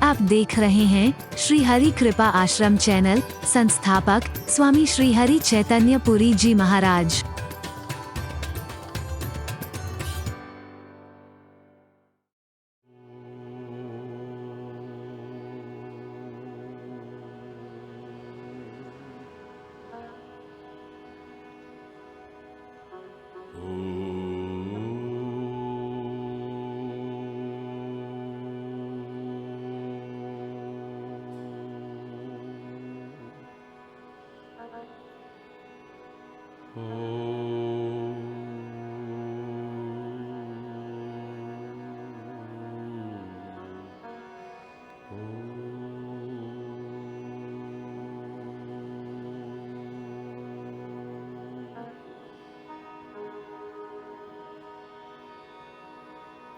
आप देख रहे हैं श्री हरि कृपा आश्रम चैनल। संस्थापक स्वामी श्री हरि चैतन्य पुरी जी महाराज।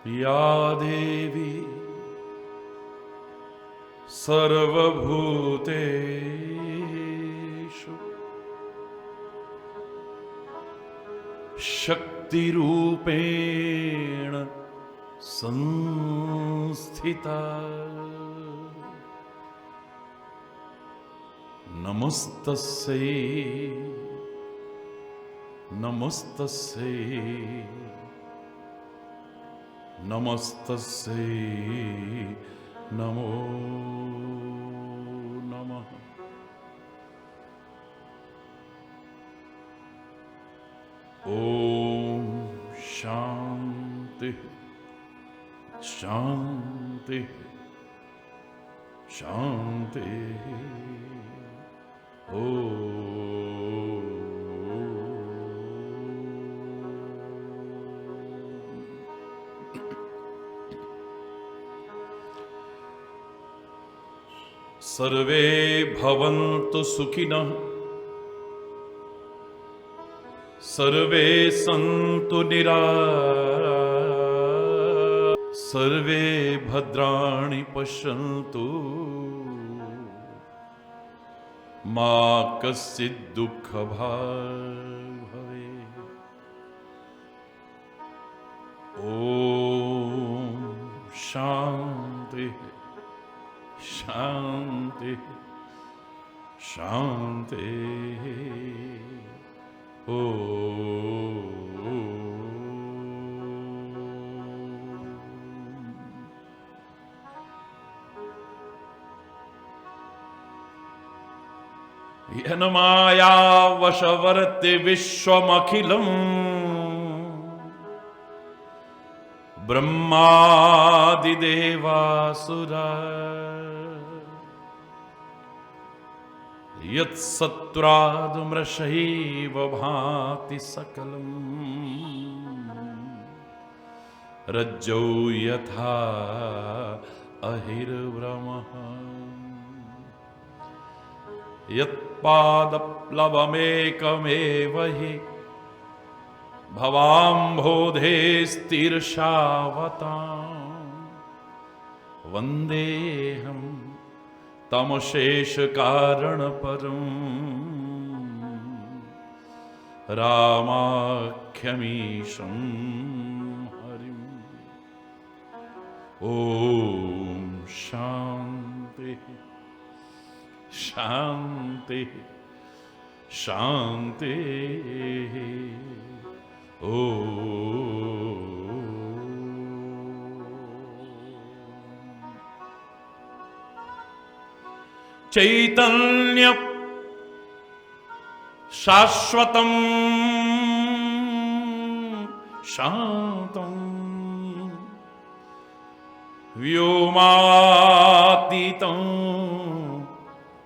या देवी सर्वभूतेषु शक्तिरूपेण संस्थिता नमस्तस्यै नमस्तस्यै नमस्तस्यै नमो नमः। ओम शांति शांति शांति। सर्वे भवन्तु सुखिनः सर्वे सन्तु निरामयाः सर्वे भद्राणि पश्यन्तु मा कश्चित् दुःखभाग् भवेत्। ॐ शान्ति शांति शांति। ओ येन माया वशवर्ति विश्वमखिलम् ब्रह्मादिदेवासुरा यत्सत्त्वादुमृषैव भाति सकलम् रज्जौ यथा अहिर्भ्रमः यत्पादप्लवमेकमेव हि भवाम्भोधेस्तिर्षावताम् वन्देऽहं तमशेषकारणपरम् रामाख्यमीशं हरिम्। ॐ शान्ति शान्ति शान्ति। चैतन्य शाश्वतं शान्तं व्योमातीतं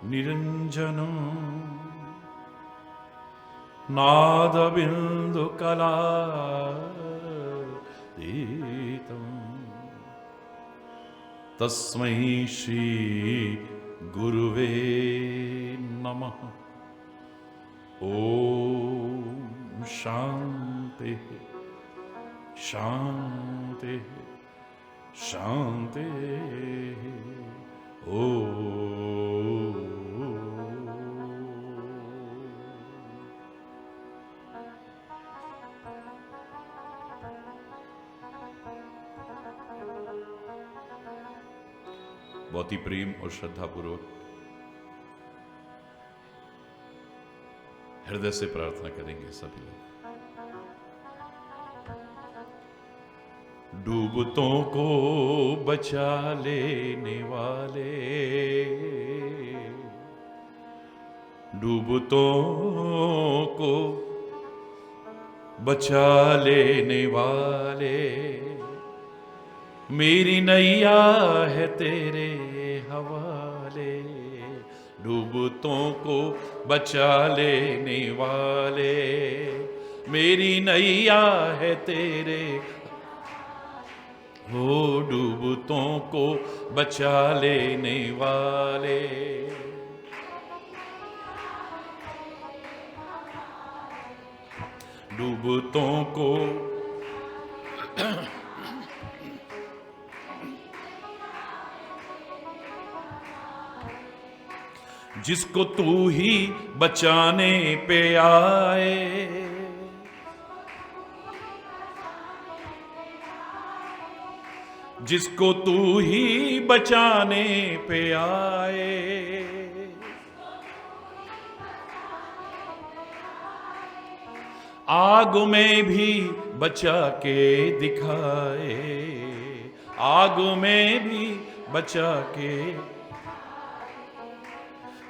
निरञ्जनं नादबिन्दुकलातीतं तस्मै श्री गुरुवे नमः। ओम शांति शांति शांति। ओम बहुत ही प्रेम और श्रद्धापूर्वक हृदय से प्रार्थना करेंगे सभी लोग। डूबतों को बचा लेने वाले, डूबतों को बचा लेने वाले, मेरी नैया है तेरे हवाले। डूबतों को बचा लेने वाले, मेरी नैया है तेरे, हो डूबतों को बचा लेने वाले। डूबतों को जिसको तू ही बचाने पे आए, जिसको तू ही बचाने पे आए, आग में भी बचा के दिखाए, आग में भी बचा के,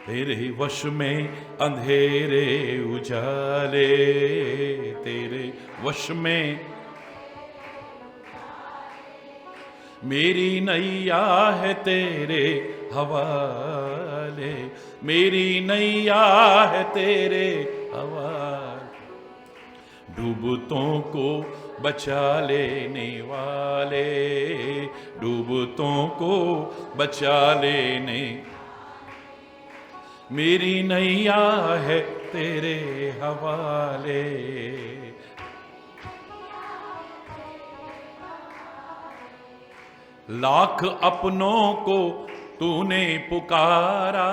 तेरे वश में अंधेरे उजाले, तेरे वश में मेरी नैया है तेरे हवाले, मेरी नैया है तेरे हवाले। डूबतों को बचा लेने वाले, डूबतों को बचा लेने, मेरी नैया है तेरे हवाले। लाख अपनों को तूने पुकारा,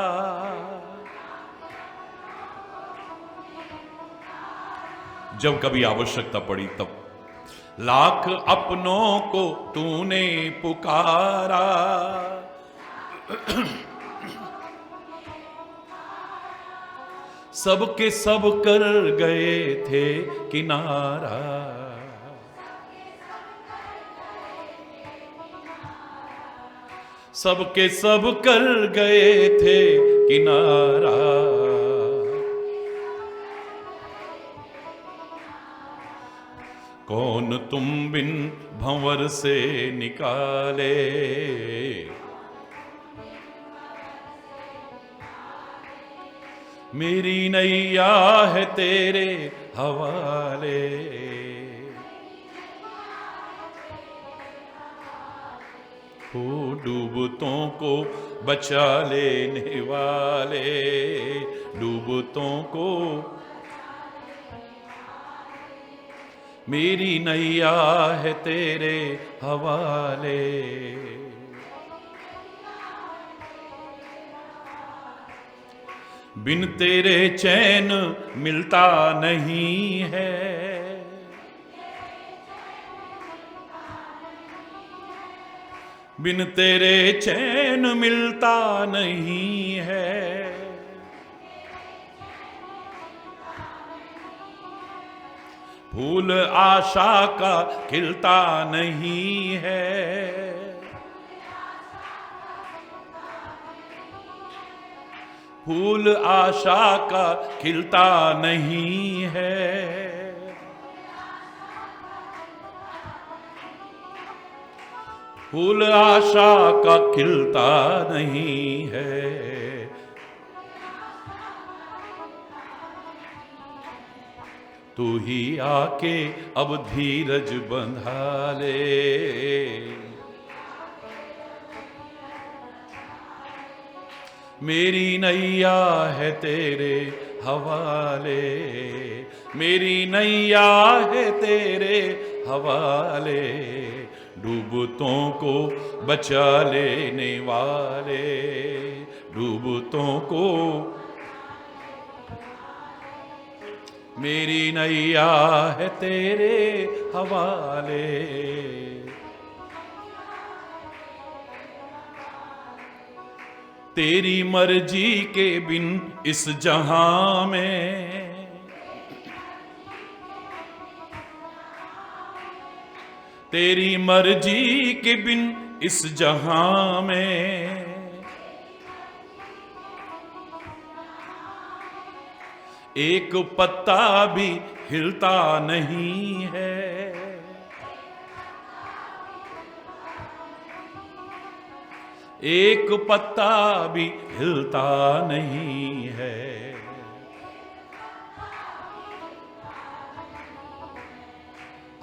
जब कभी आवश्यकता पड़ी तब, लाख अपनों को तूने पुकारा, सबके सब कर गए थे किनारा, सबके सब कर गए थे किनारा। कौन तुम बिन भंवर से निकाले, मेरी नैया है तेरे हवाले। हो डूबतों को बचा लेने वाले, डूबतों को मेरी नैया है तेरे हवाले। बिन तेरे चैन मिलता नहीं है, बिन तेरे चैन मिलता नहीं है। फूल आशा का खिलता नहीं है, फूल आशा का खिलता नहीं है। फूल आशा का खिलता नहीं है। तू ही आके अब धीरज बंधा ले, मेरी नैया है तेरे हवाले, मेरी नैया है तेरे हवाले। डूबतों को बचा लेने वाले, डूबतों को मेरी नैया है तेरे हवाले। तेरी मर्जी के बिन इस जहां में, तेरी मर्जी के बिन इस जहां में, एक पत्ता भी हिलता नहीं है, एक पत्ता भी हिलता नहीं है।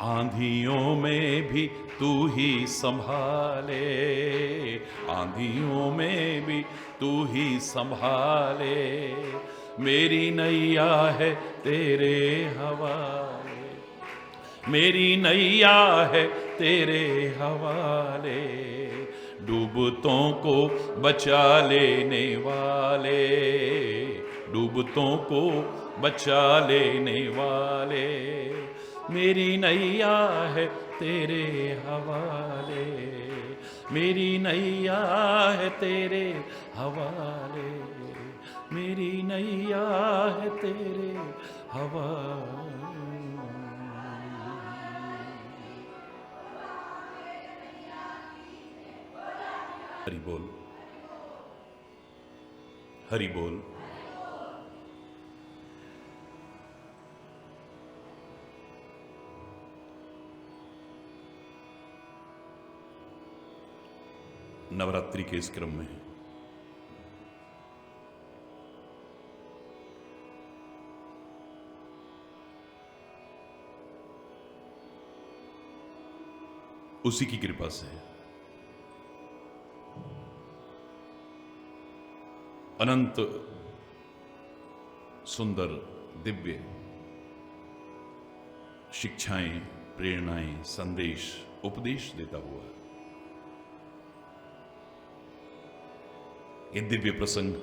आंधियों में भी तू ही संभाले, आंधियों में भी तू ही संभाले, मेरी नैया है तेरे हवाले, मेरी नैया है तेरे हवाले, डूबतों को बचा लेने वाले, डूबतों को बचा लेने वाले, मेरी नैया है तेरे हवाले, मेरी नैया है तेरे हवाले, मेरी नैया है तेरे हवाले। हरि बोल, हरि बोल। नवरात्रि के इस क्रम में उसी की कृपा से अनंत सुंदर दिव्य शिक्षाएं, प्रेरणाएं, संदेश, उपदेश देता हुआ ये दिव्य प्रसंग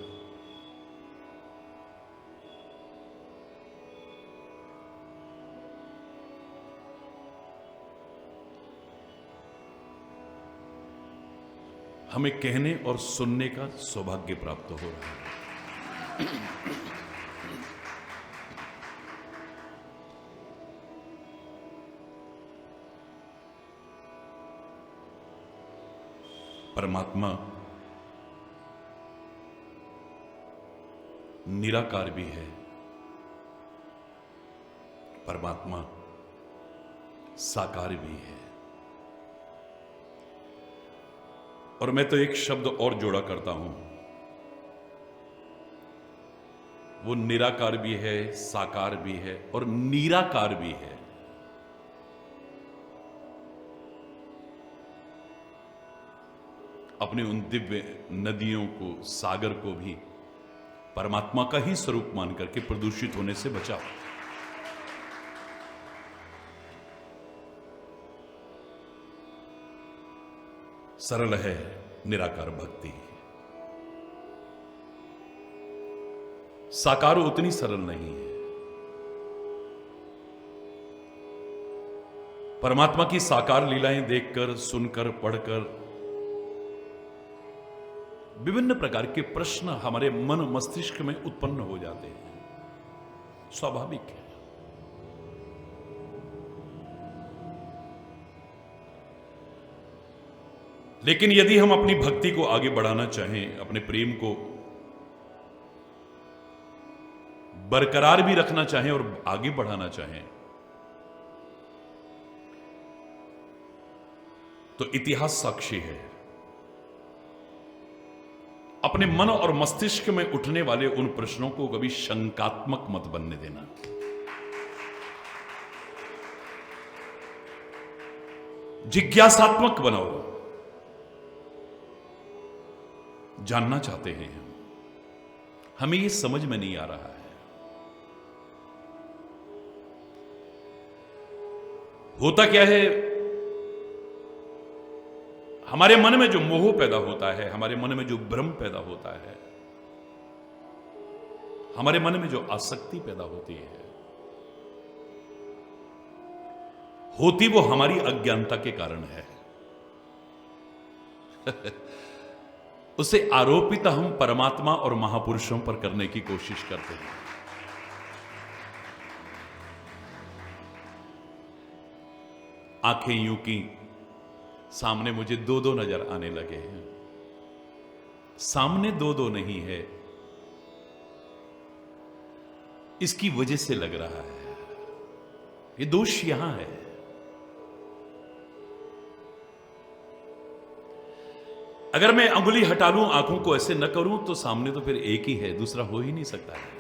हमें कहने और सुनने का सौभाग्य प्राप्त हो रहा है। परमात्मा निराकार भी है, परमात्मा साकार भी है। और मैं तो एक शब्द और जोड़ा करता हूं, वो निराकार भी है, साकार भी है और निराकार भी है। अपने उन दिव्य नदियों को, सागर को भी परमात्मा का ही स्वरूप मान करके प्रदूषित होने से बचाओ। सरल है निराकार भक्ति, साकार उतनी सरल नहीं है। परमात्मा की साकार लीलाएं देखकर, सुनकर, पढ़कर विभिन्न प्रकार के प्रश्न हमारे मन मस्तिष्क में उत्पन्न हो जाते हैं, स्वाभाविक है। लेकिन यदि हम अपनी भक्ति को आगे बढ़ाना चाहें, अपने प्रेम को बरकरार भी रखना चाहें और आगे बढ़ाना चाहें, तो इतिहास साक्षी है। अपने मन और मस्तिष्क में उठने वाले उन प्रश्नों को कभी शंकात्मक मत बनने देना। जिज्ञासात्मक बनाओ। जानना चाहते हैं हमें ये समझ में नहीं आ रहा है। होता क्या है, हमारे मन में जो मोह पैदा होता है, हमारे मन में जो भ्रम पैदा होता है, हमारे मन में जो आसक्ति पैदा होती है, होती वो हमारी अज्ञानता के कारण है। उसे आरोपित हम परमात्मा और महापुरुषों पर करने की कोशिश करते हैं। आंखें यूं की सामने मुझे दो दो नजर आने लगे हैं। सामने दो दो नहीं है, इसकी वजह से लग रहा है। ये दोष यहां है। अगर मैं अंगुली हटा लूं, आंखों को ऐसे न करूं, तो सामने तो फिर एक ही है, दूसरा हो ही नहीं सकता है।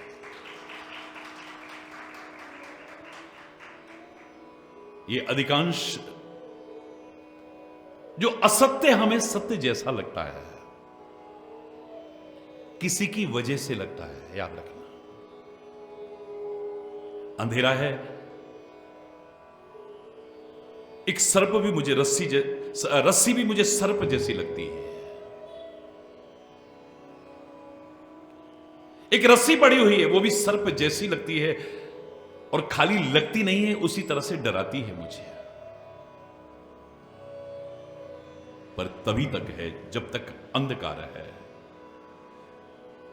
ये अधिकांश जो असत्य हमें सत्य जैसा लगता है, किसी की वजह से लगता है, याद रखना। अंधेरा है, एक सर्प भी मुझे रस्सी भी मुझे सर्प जैसी लगती है। एक रस्सी पड़ी हुई है, वो भी सर्प जैसी लगती है, और खाली लगती नहीं है, उसी तरह से डराती है मुझे। पर तभी तक है जब तक अंधकार है।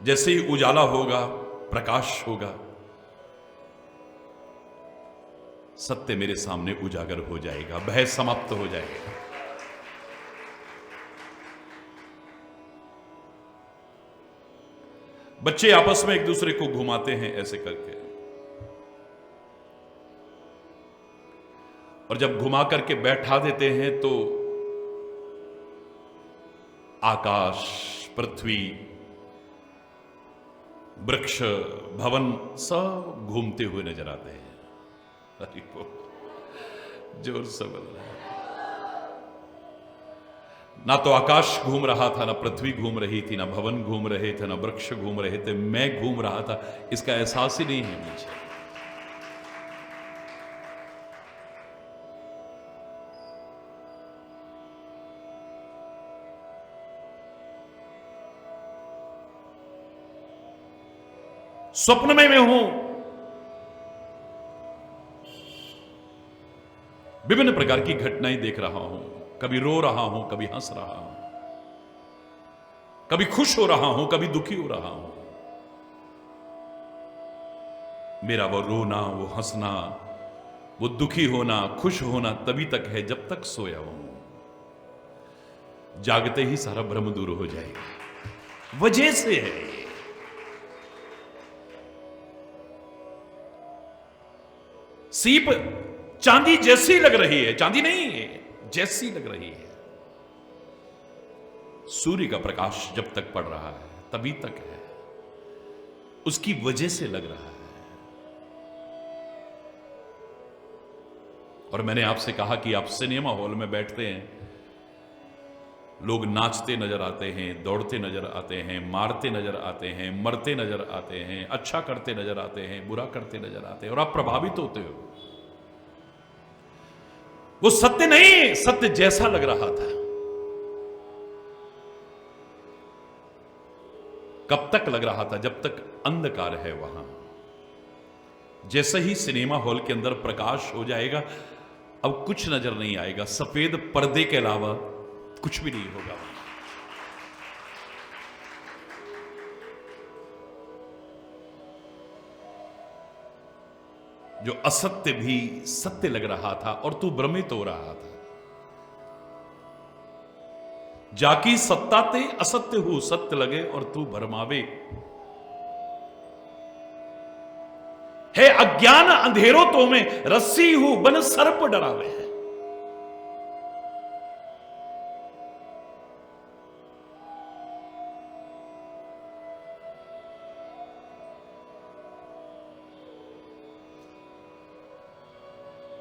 जैसे ही उजाला होगा, प्रकाश होगा, सत्य मेरे सामने उजागर हो जाएगा, भय समाप्त हो जाएगा। बच्चे आपस में एक दूसरे को घुमाते हैं ऐसे करके, और जब घुमा करके बैठा देते हैं तो आकाश, पृथ्वी, वृक्ष, भवन सब घूमते हुए नजर आते हैं। अरे वो जोर से बोल रहा है। ना तो आकाश घूम रहा था, ना पृथ्वी घूम रही थी, ना भवन घूम रहे थे, ना वृक्ष घूम रहे थे, मैं घूम रहा था। इसका एहसास ही नहीं है मुझे। स्वप्न में मैं हूं, विभिन्न प्रकार की घटनाएं देख रहा हूं। कभी रो रहा हूं, कभी हंस रहा हूं, कभी खुश हो रहा हूं, कभी दुखी हो रहा हूं। मेरा वो रोना, वो हंसना, वो दुखी होना, खुश होना तभी तक है जब तक सोया हूं। जागते ही सारा भ्रम दूर हो जाएगा। वजह से है। सीप चांदी जैसी लग रही है, चांदी नहीं है, जैसी लग रही है। सूर्य का प्रकाश जब तक पड़ रहा है तभी तक है, उसकी वजह से लग रहा है। और मैंने आपसे कहा कि आप सिनेमा हॉल में बैठते हैं, लोग नाचते नजर आते हैं, दौड़ते नजर आते हैं, मारते नजर आते हैं, मरते नजर आते हैं, अच्छा करते नजर आते हैं, बुरा करते नजर आते हैं, और आप प्रभावित होते हो। वो सत्य नहीं, सत्य जैसा लग रहा था। कब तक लग रहा था? जब तक अंधकार है वहां। जैसे ही सिनेमा हॉल के अंदर प्रकाश हो जाएगा, अब कुछ नजर नहीं आएगा, सफेद पर्दे के अलावा कुछ भी नहीं होगा। जो असत्य भी सत्य लग रहा था और तू भ्रमित हो रहा था। जाकी सत्ता ते असत्य हूं, सत्य लगे और तू भरमावे। है अज्ञान अंधेरों तो में रस्सी हूं, बन सर्प डरावे है।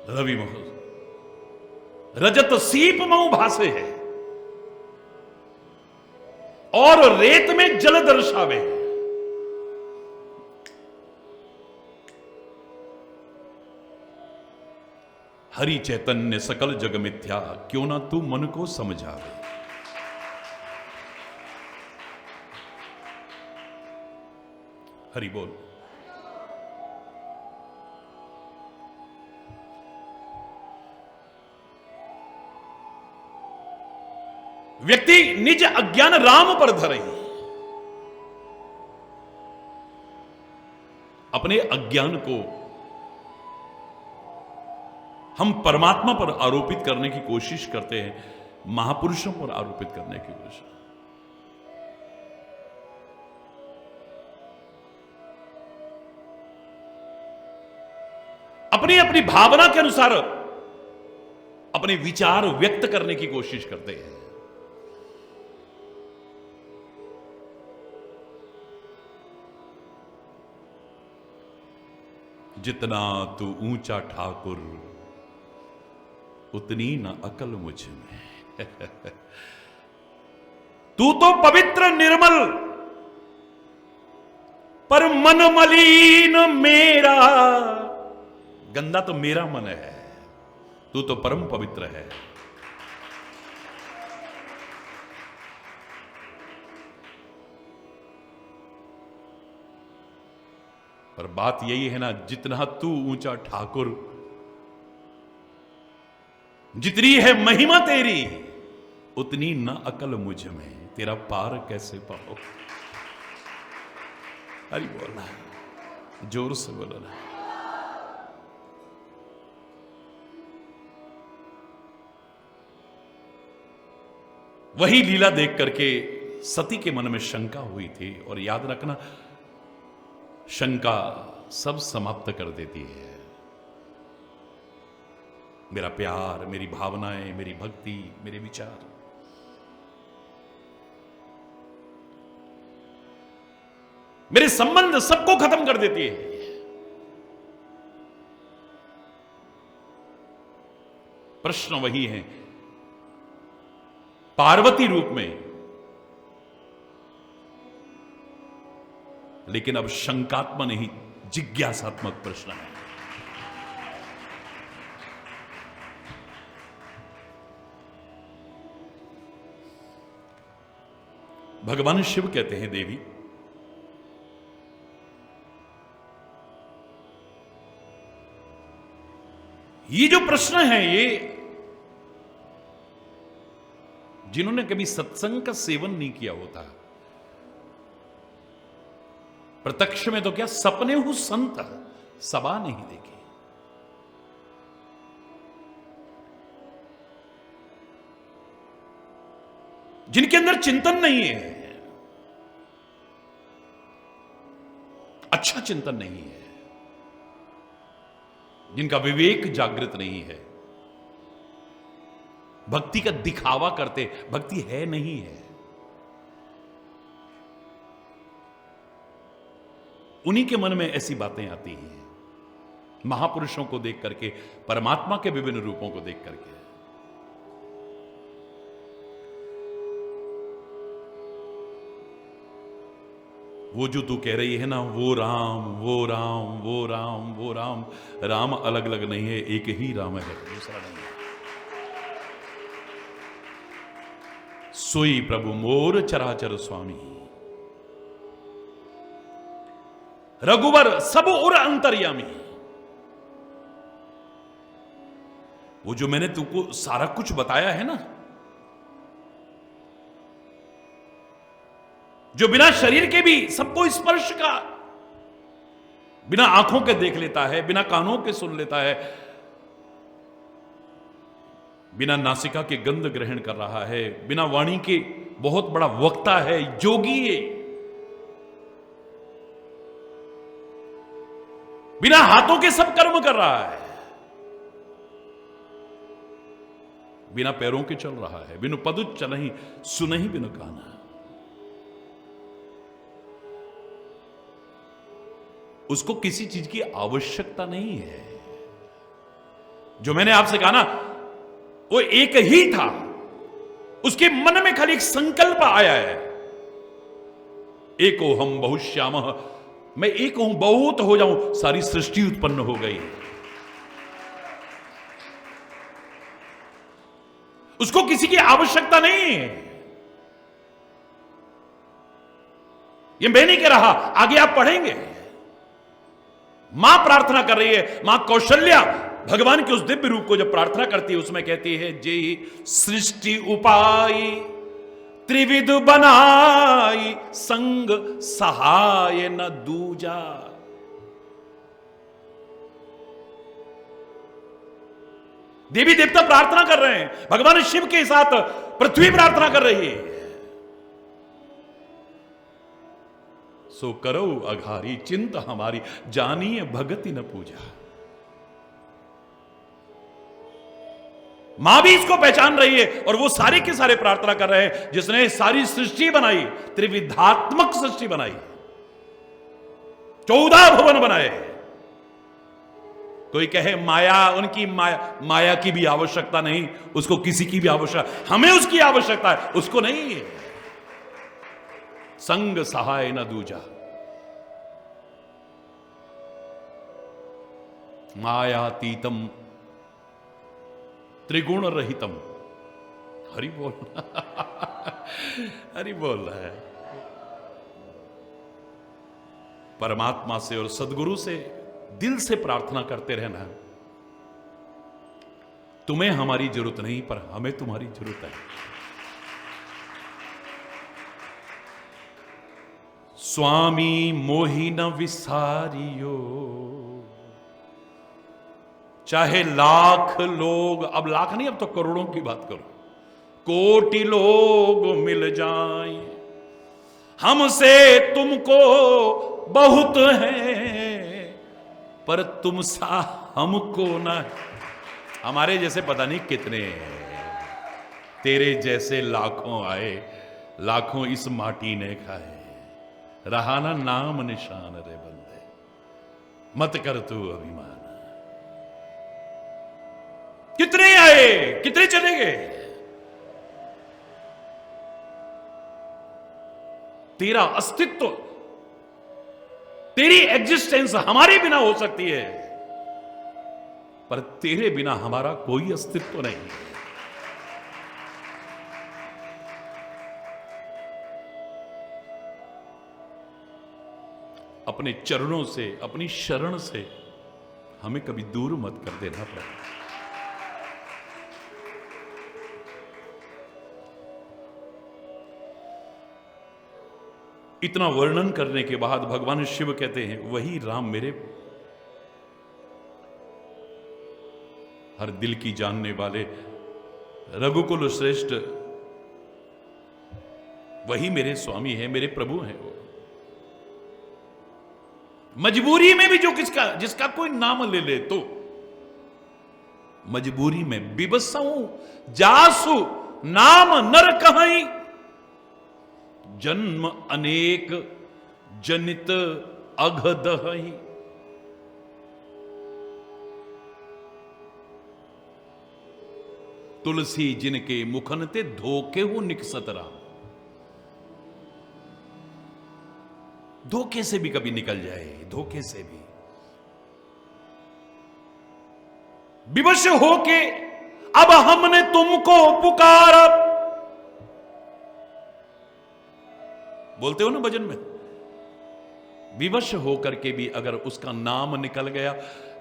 रवि मोह रजत सीप मऊ भासे है, और रेत में जल दर्शावे है। हरि चैतन्य सकल जग मिथ्या, क्यों ना तू मन को समझावे। हरि बोल। व्यक्ति निज अज्ञान राम पर धरे, अपने अज्ञान को हम परमात्मा पर आरोपित करने की कोशिश करते हैं, महापुरुषों पर आरोपित करने की कोशिश। अपनी अपनी भावना के अनुसार अपने विचार व्यक्त करने की कोशिश करते हैं। जितना तू ऊंचा ठाकुर उतनी न अकल मुझ में। तू तो पवित्र निर्मल पर मन मलिन मेरा, गंदा तो मेरा मन है, तू तो परम पवित्र है। पर बात यही है ना, जितना तू ऊंचा ठाकुर, जितनी है महिमा तेरी, उतनी न अकल मुझ में, तेरा पार कैसे पाओ। अरे बोलना, जोर से बोलो ना। वही लीला देख करके सती के मन में शंका हुई थी, और याद रखना, शंका सब समाप्त कर देती है। मेरा प्यार, मेरी भावनाएं, मेरी भक्ति, मेरे विचार, मेरे संबंध सबको खत्म कर देती है। प्रश्न वही है, पार्वती रूप में, लेकिन अब शंकात्मक नहीं, जिज्ञासात्मक प्रश्न है। भगवान शिव कहते हैं, देवी ये जो प्रश्न है, ये जिन्होंने कभी सत्संग का सेवन नहीं किया होता, प्रत्यक्ष में तो क्या, सपने हूं संत सबा नहीं देखी। जिनके अंदर चिंतन नहीं है, अच्छा चिंतन नहीं है, जिनका विवेक जागृत नहीं है, भक्ति का दिखावा करते, भक्ति है नहीं है, उन्हीं के मन में ऐसी बातें आती हैं। महापुरुषों को देख करके, परमात्मा के विभिन्न रूपों को देख करके। वो जो तू कह रही है ना, वो राम, वो राम, वो राम, वो राम, राम अलग अलग नहीं है, एक ही राम है, दूसरा नहीं है। सोई प्रभु मोर चराचर स्वामी, रघुवर सब उर अंतर्यामी। वो जो मैंने तुमको सारा कुछ बताया है ना, जो बिना शरीर के भी सबको स्पर्श का, बिना आंखों के देख लेता है, बिना कानों के सुन लेता है, बिना नासिका के गंध ग्रहण कर रहा है, बिना वाणी के बहुत बड़ा वक्ता है, योगी है, बिना हाथों के सब कर्म कर रहा है, बिना पैरों के चल रहा है, बिनु पदुच चलहि सुनहि बिनु काना। उसको किसी चीज की आवश्यकता नहीं है। जो मैंने आपसे कहा ना, वो एक ही था, उसके मन में खाली एक संकल्प आया है, एको हम बहुश्याम, मैं एक हूं, बहुत हो जाऊं, सारी सृष्टि उत्पन्न हो गई। उसको किसी की आवश्यकता नहीं है। ये मैं नहीं कह रहा, आगे आप पढ़ेंगे। मां प्रार्थना कर रही है, मां कौशल्या भगवान के उस दिव्य रूप को जब प्रार्थना करती है, उसमें कहती है, जे सृष्टि उपाय त्रिविध बनाई संग सहाय न दूजा। देवी देवता प्रार्थना कर रहे हैं, भगवान शिव के साथ पृथ्वी प्रार्थना कर रही है। सो करो अघारी चिंता हमारी, जानिए भगति न पूजा। मां भी इसको पहचान रही है और वो सारे के सारे प्रार्थना कर रहे हैं जिसने सारी सृष्टि बनाई, त्रिविधात्मक सृष्टि बनाई, 14 भुवन बनाए। कोई कहे माया, उनकी माया की भी आवश्यकता नहीं, उसको किसी की भी आवश्यकता, हमें उसकी आवश्यकता है, उसको नहीं है। संग सहाय न दूजा, मायातीतम त्रिगुण रहितम। हरि बोल हरि बोल रहा है। परमात्मा से और सदगुरु से दिल से प्रार्थना करते रहना। तुम्हें हमारी जरूरत नहीं, पर हमें तुम्हारी जरूरत है। स्वामी मोहि न विसारियो, चाहे लाख लोग, अब लाख नहीं, अब तो करोड़ों की बात करो, कोटि लोग मिल जाएं, हमसे तुमको बहुत है, पर तुम सा हमको ना। हमारे जैसे पता नहीं कितने हैं, तेरे जैसे लाखों आए, लाखों इस माटी ने खाए, रहा ना नाम निशान रे बंदे, मत कर तू अभिमान। कितने आए, कितने चले गए, तेरा अस्तित्व, तेरी एग्जिस्टेंस हमारे बिना हो सकती है, पर तेरे बिना हमारा कोई अस्तित्व नहीं। अपने चरणों से, अपनी शरण से हमें कभी दूर मत कर देना पड़े। इतना वर्णन करने के बाद भगवान शिव कहते हैं, वही राम मेरे हर दिल की जानने वाले रघुकुल श्रेष्ठ, वही मेरे स्वामी है, मेरे प्रभु हैं। वो मजबूरी में भी जो जिसका कोई नाम ले ले, तो मजबूरी में बिबसऊं जासु नाम नर कहीं, जन्म अनेक जनित अघदहि। तुलसी जिनके मुखन ते धोखे हो निकसत राम। धोखे से भी कभी निकल जाए, धोखे से भी विवश होके अब हमने तुमको पुकारा। बोलते हो ना भजन में, विवश होकर के भी अगर उसका नाम निकल गया,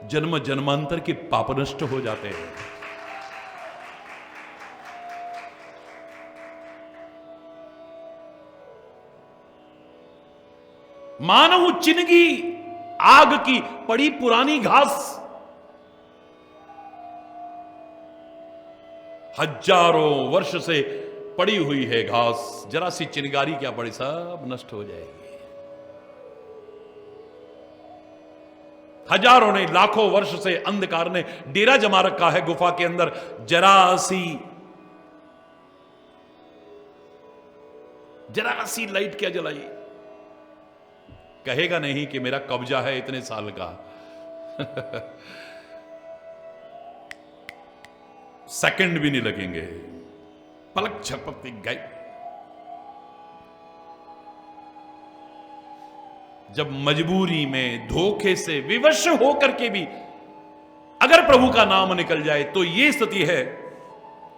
जन्म जन्मांतर के पाप नष्ट हो जाते हैं। मानव चिनगी आग की पड़ी पुरानी घास, हजारों वर्ष से पड़ी हुई है घास, जरा सी चिनगारी क्या पड़ी, सब नष्ट हो जाएगी। हजारों ने, लाखों वर्ष से अंधकार ने डेरा जमा रखा है गुफा के अंदर, जरा सी लाइट क्या जलाई। कहेगा नहीं कि मेरा कब्जा है इतने साल का सेकंड भी नहीं लगेंगे, पलक झपकती गई। जब मजबूरी में धोखे से विवश होकर के भी अगर प्रभु का नाम निकल जाए तो ये स्थिति है,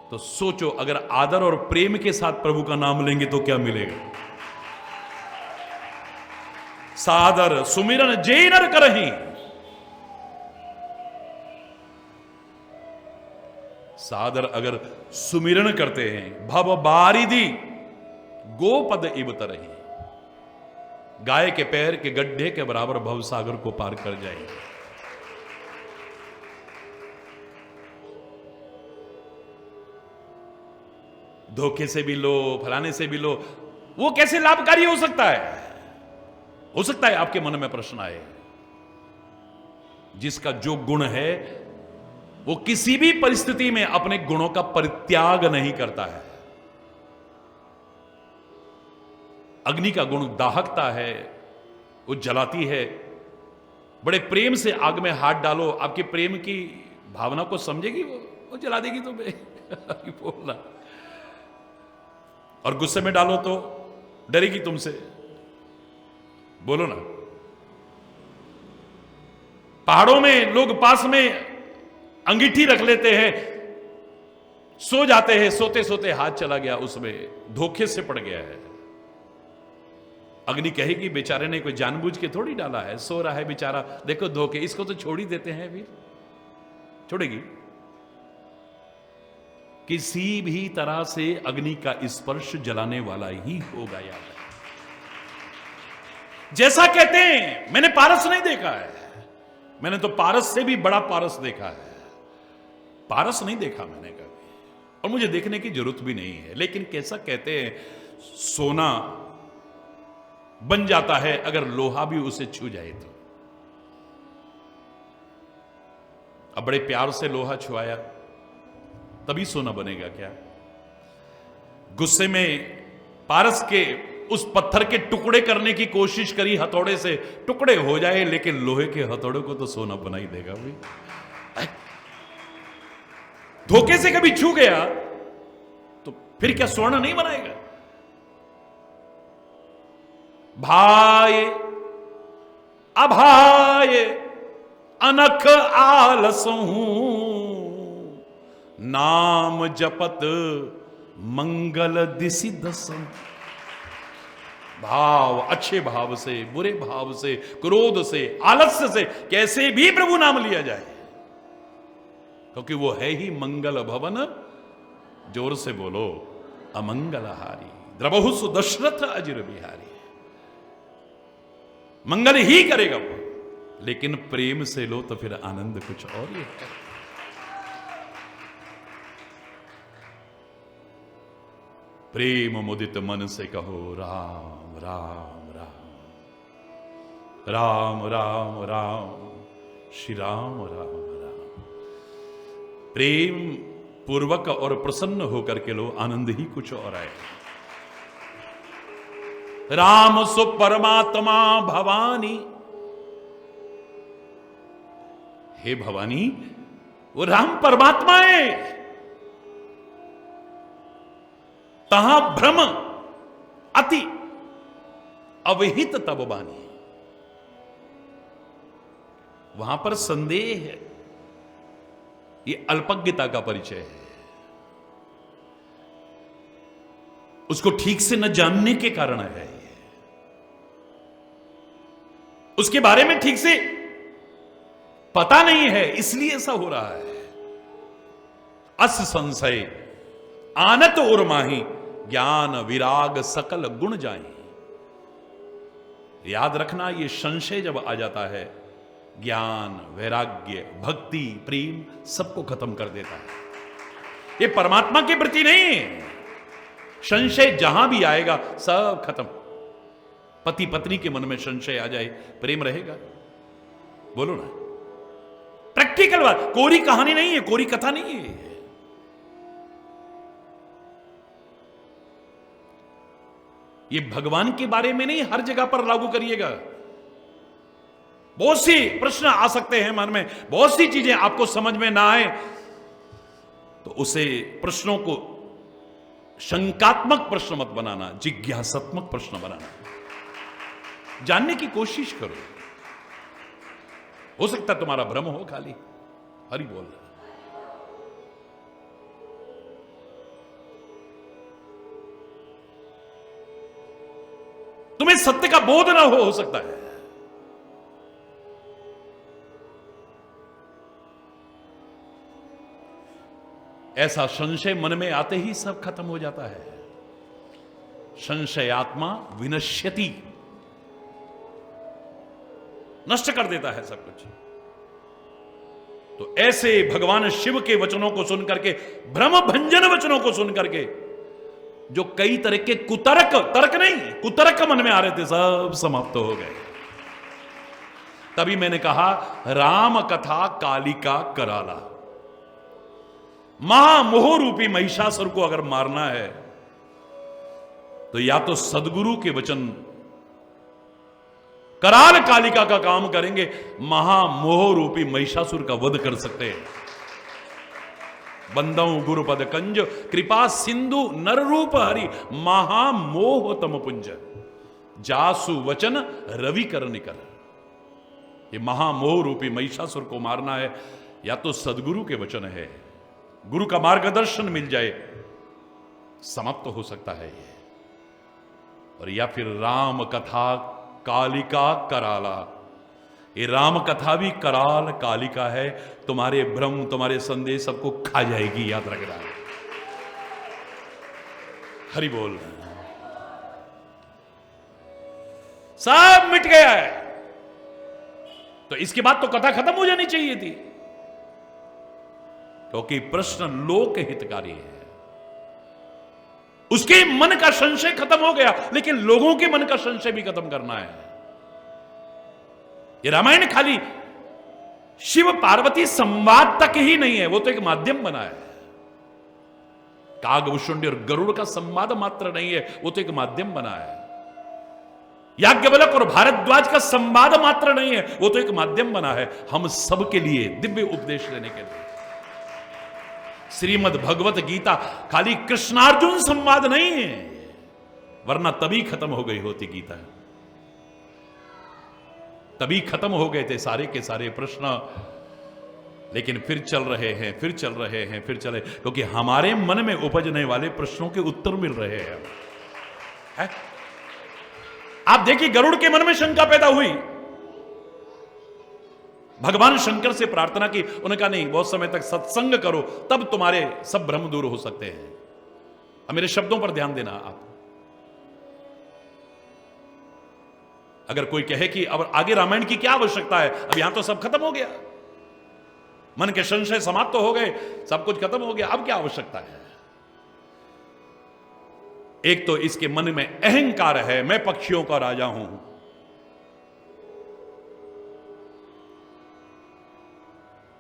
तो सोचो अगर आदर और प्रेम के साथ प्रभु का नाम लेंगे तो क्या मिलेगा। सादर सुमिरन जे नर करही, सादर अगर सुमिरन करते हैं, भव बारिधि गोपद इब तरही, गाय के पैर के गड्ढे के बराबर भवसागर को पार कर जाएंगे। धोखे से भी लो, फलाने से भी लो, वो कैसे लाभकारी हो सकता है? हो सकता है आपके मन में प्रश्न आए, जिसका जो गुण है वो किसी भी परिस्थिति में अपने गुणों का परित्याग नहीं करता है। अग्नि का गुण दाहकता है, वो जलाती है। बड़े प्रेम से आग में हाथ डालो, आपके प्रेम की भावना को समझेगी वो जला देगी तो बोलना। और गुस्से में डालो तो डरेगी तुमसे, बोलो ना। पहाड़ों में लोग पास में अंगीठी रख लेते हैं, सो जाते हैं, सोते सोते हाथ चला गया, उसमें धोखे से पड़ गया है। अग्नि कहेगी बेचारे ने कोई जानबूझ के थोड़ी डाला है, सो रहा है बेचारा, देखो धोखे, इसको तो छोड़ ही देते हैं। फिर छोड़ेगी? किसी भी तरह से अग्नि का स्पर्श जलाने वाला ही होगा यार। जैसा कहते हैं, मैंने पारस नहीं देखा है, मैंने तो पारस से भी बड़ा पारस देखा है। पारस नहीं देखा मैंने कभी, और मुझे देखने की जरूरत भी नहीं है। लेकिन कैसा कहते हैं, सोना बन जाता है अगर लोहा भी उसे छू जाए तो। अब बड़े प्यार से लोहा छुआया तभी सोना बनेगा क्या? गुस्से में पारस के उस पत्थर के टुकड़े करने की कोशिश करी, हथौड़े से टुकड़े हो जाए, लेकिन लोहे के हथौड़े को तो सोना बना ही देगा भाई। धोखे से कभी छू गया तो फिर क्या स्वर्ण नहीं बनाएगा? भाई अभाय अनख आलसहूं, नाम जपत मंगल दिसि दसम। भाव, अच्छे भाव से, बुरे भाव से, क्रोध से, आलस्य से कैसे भी प्रभु नाम लिया जाए, क्योंकि वो है ही मंगल भवन। जोर से बोलो, अमंगलहारी द्रबहु सुदशरथ अजिर बिहारी। मंगल ही करेगा वो, लेकिन प्रेम से लो तो फिर आनंद कुछ और ही है। प्रेम मुदित मन से कहो राम राम राम, राम राम राम, श्री राम राम राम। प्रेम पूर्वक और प्रसन्न होकर के लो, आनंद ही कुछ और आए। राम सो परमात्मा भवानी, हे भवानी वो राम परमात्मा है। तहां भ्रम अति अविहित तब बानी, वहां पर संदेह है, ये अल्पज्ञता का परिचय है। उसको ठीक से न जानने के कारण है, उसके बारे में ठीक से पता नहीं है, इसलिए ऐसा हो रहा है। अस संशय आनत और माही, ज्ञान विराग सकल गुण जाए। याद रखना, ये संशय जब आ जाता है, ज्ञान, वैराग्य, भक्ति, प्रेम सबको खत्म कर देता है। ये परमात्मा के प्रति नहीं है। संशय जहां भी आएगा सब खत्म। पति पत्नी के मन में संशय आ जाए, प्रेम रहेगा? बोलो ना, प्रैक्टिकल बात, कोरी कहानी नहीं है, कोरी कथा नहीं है। ये भगवान के बारे में नहीं, हर जगह पर लागू करिएगा। बहुत सी प्रश्न आ सकते हैं मन में, बहुत सी चीजें आपको समझ में ना आए तो उसे प्रश्नों को शंकात्मक प्रश्न मत बनाना, जिज्ञासात्मक प्रश्न बनाना। जानने की कोशिश करो। हो सकता है तुम्हारा भ्रम हो खाली। हरि बोल। तुम्हें सत्य का बोध ना हो सकता है। ऐसा संशय मन में आते ही सब खत्म हो जाता है। संशयात्मा विनश्यति, नष्ट कर देता है सब कुछ। तो ऐसे भगवान शिव के वचनों को सुनकर के, भ्रम भंजन वचनों को सुनकर के, जो कई तरह के कुतर्क, तर्क नहीं, कुतर्क मन में आ रहे थे, सब समाप्त हो गए। तभी मैंने कहा राम कथा कालिका कराला। महामोह रूपी महिषासुर को अगर मारना है तो या तो सदगुरु के वचन कराल कालिका का काम करेंगे, महामोह रूपी महिषासुर का वध कर सकते हैं। बंदऊ गुरुपद कंज कृपा सिंधु नर रूप हरि, महामोह तम पुंज जासु वचन रवि कर निकर। ये महामोह रूपी महिषासुर को मारना है, या तो सदगुरु के वचन है, गुरु का मार्गदर्शन मिल जाए, समाप्त हो सकता है ये, और या फिर राम कथा कालिका कराला। ये राम कथा भी कराल कालिका है, तुम्हारे भ्रम, तुम्हारे संदेश सबको खा जाएगी, याद रखना। हरि बोल। सब मिट गया है, तो इसके बाद तो कथा खत्म हो जानी चाहिए थी, क्योंकि प्रश्न लोक हितकारी है। उसके मन का संशय खत्म हो गया, लेकिन लोगों के मन का संशय भी खत्म करना है। ये रामायण खाली शिव पार्वती संवाद तक ही नहीं है, वो तो एक माध्यम बना है। कागभूषुंडी और गरुड़ का संवाद मात्र नहीं है, वो तो एक माध्यम बना है। याज्ञवल्क्य और भारद्वाज का संवाद मात्र नहीं है, वो तो एक माध्यम बना है हम सबके लिए दिव्य उपदेश देने के लिए। श्रीमद् भगवत गीता खाली कृष्णार्जुन संवाद नहीं है, वरना तभी खत्म हो गई होती गीता, तभी खत्म हो गए थे सारे के सारे प्रश्न। लेकिन फिर चल रहे हैं, फिर चल रहे हैं, फिर चले, क्योंकि हमारे मन में उपजने वाले प्रश्नों के उत्तर मिल रहे हैं है? आप देखिए, गरुड़ के मन में शंका पैदा हुई, भगवान शंकर से प्रार्थना की, उन्होंने कहा नहीं, बहुत समय तक सत्संग करो, तब तुम्हारे सब भ्रम दूर हो सकते हैं। अब मेरे शब्दों पर ध्यान देना आप। अगर कोई कहे कि अब आगे रामायण की क्या आवश्यकता है, अब यहां तो सब खत्म हो गया, मन के संशय समाप्त तो हो गए, सब कुछ खत्म हो गया, अब क्या आवश्यकता है? एक तो इसके मन में अहंकार है, मैं पक्षियों का राजा हूं।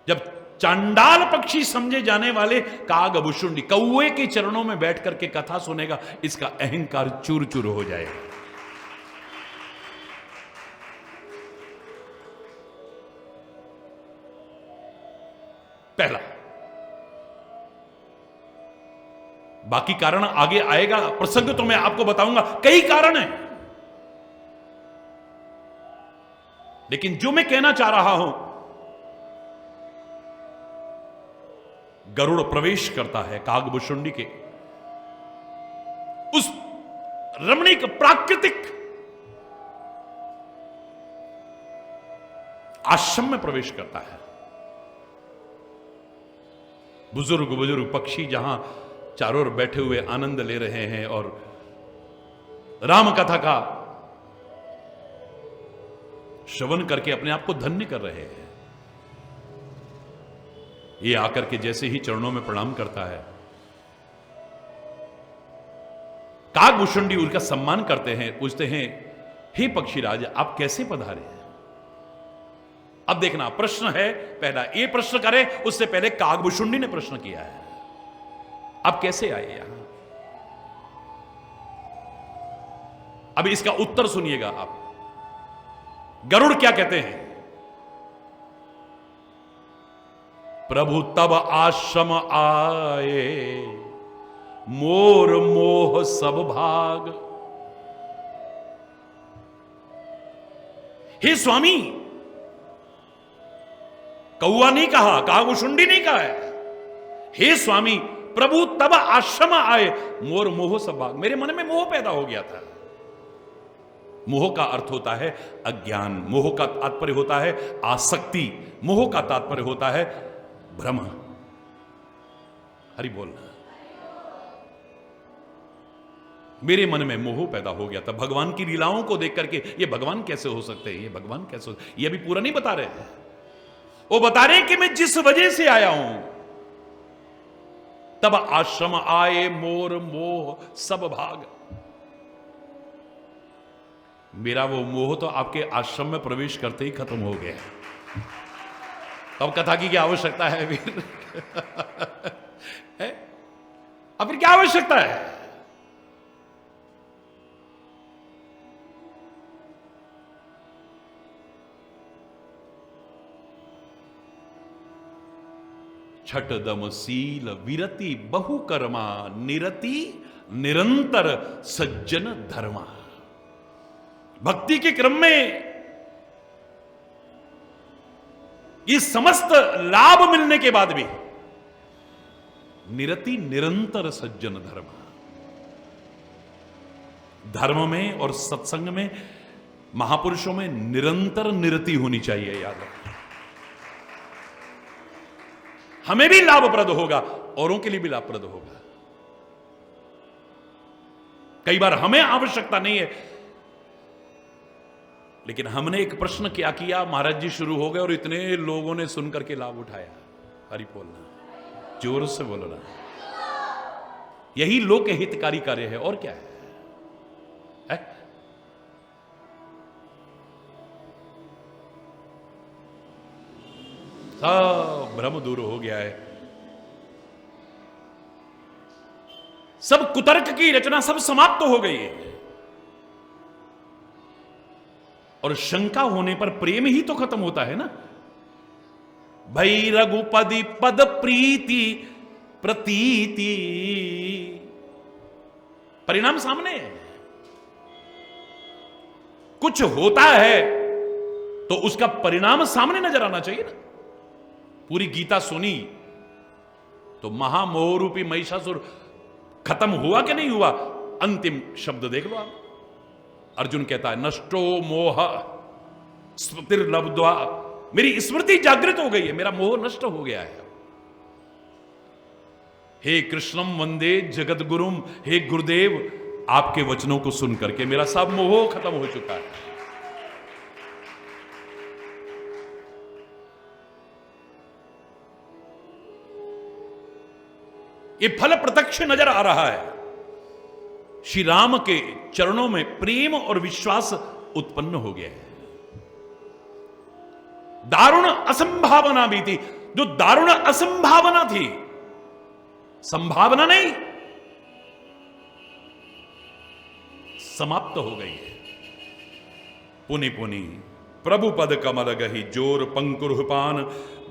जब चांडाल पक्षी समझे जाने वाले कागभूषुंडी कौवे के चरणों में बैठ करके कथा सुनेगा, इसका अहंकार चूर चूर हो जाएगा। पहला। बाकी कारण आगे आएगा, प्रसंग तो मैं आपको बताऊंगा, कई कारण हैं, लेकिन जो मैं कहना चाह रहा हूं, गरुड़ प्रवेश करता है कागभूषुंडी के उस रमणीक प्राकृतिक आश्रम में प्रवेश करता है। बुजुर्ग बुजुर्ग पक्षी जहां चारों ओर बैठे हुए आनंद ले रहे हैं और राम कथा का श्रवण करके अपने आप को धन्य कर रहे हैं। ये आकर के जैसे ही चरणों में प्रणाम करता है, कागभूषुंडी उनका सम्मान करते हैं, पूछते हैं हे पक्षीराज आप कैसे पधारे? अब देखना, प्रश्न है पहला, ये प्रश्न करे उससे पहले कागभूषुंडी ने प्रश्न किया है, आप कैसे आए यहां? अब इसका उत्तर सुनिएगा आप। गरुड़ क्या कहते हैं? प्रभु तब आश्रम आए, मोर मोह सब भाग। हे स्वामी, कौआ नहीं कहा, कागभूषुंडी नहीं कहा है, हे स्वामी प्रभु तब आश्रम आए, मोर मोह सब भाग। मेरे मन में मोह पैदा हो गया था। मोह का अर्थ होता है अज्ञान, मोह का तात्पर्य होता है आसक्ति, मोह का तात्पर्य होता है भ्रम। हरि बोल। मेरे मन में मोह पैदा हो गया था भगवान की लीलाओं को देख करके। ये भगवान कैसे हो सकते हैं, ये भगवान कैसे हो, ये अभी पूरा नहीं बता रहे। वो बता रहे कि मैं जिस वजह से आया हूं, तब आश्रम आए मोर मोह सब भाग। मेरा वो मोह तो आपके आश्रम में प्रवेश करते ही खत्म हो गया। अब कथा की क्या आवश्यकता है फिर? है? अब फिर क्या आवश्यकता है? छठ दम सील विरति बहु कर्मा निरति निरंतर सज्जन धर्मा। भक्ति के क्रम में ये समस्त लाभ मिलने के बाद भी निरति निरंतर सज्जन धर्म, धर्म में और सत्संग में महापुरुषों में निरंतर निरति होनी चाहिए। याद रखना, हमें भी लाभप्रद होगा, औरों के लिए भी लाभप्रद होगा। कई बार हमें आवश्यकता नहीं है, लेकिन हमने एक प्रश्न क्या किया, महाराज जी शुरू हो गए और इतने लोगों ने सुनकर के लाभ उठाया। हरि बोलना, जोर से बोलना। यही लोक हितकारी कार्य है, और क्या है? सब भ्रम दूर हो गया है, सब कुतर्क की रचना सब समाप्त हो गई है, और शंका होने पर प्रेम ही तो खत्म होता है ना। भई रघुपदी पद प्रीति प्रतीति, परिणाम सामने है। कुछ होता है तो उसका परिणाम सामने नजर आना चाहिए ना। पूरी गीता सुनी तो महामोह रूपी महिषासुर खत्म हुआ कि नहीं हुआ? अंतिम शब्द देख लो आप। अर्जुन कहता है नष्टो मोह स्मृतिर्लब्ध्वा, मेरी स्मृति जागृत हो गई है, मेरा मोह नष्ट हो गया है। हे कृष्णम वंदे जगत गुरुम, हे गुरुदेव आपके वचनों को सुन करके मेरा सब मोह खत्म हो चुका है। ये फल प्रत्यक्ष नजर आ रहा है। श्री राम के चरणों में प्रेम और विश्वास उत्पन्न हो गया है। दारुण असंभावना भी थी, जो दारुण असंभावना थी, संभावना नहीं, समाप्त हो गई है। पुनि पुनि प्रभु पद कमल गही जोर पंकुर पान,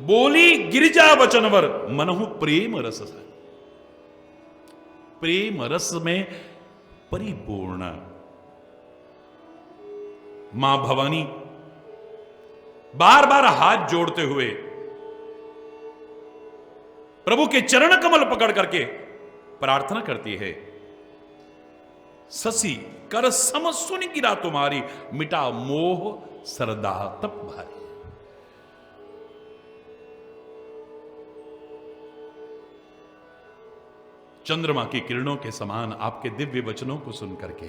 बोली गिरिजा वचनवर मनहु प्रेम रस। प्रेम रस में परिपूर्ण मां भवानी बार बार हाथ जोड़ते हुए प्रभु के चरण कमल पकड़ करके प्रार्थना करती है, ससी कर सम सुन गिरा तुम्हारी, मिटा मोह सरदा तप भारी। चंद्रमा की किरणों के समान आपके दिव्य वचनों को सुन करके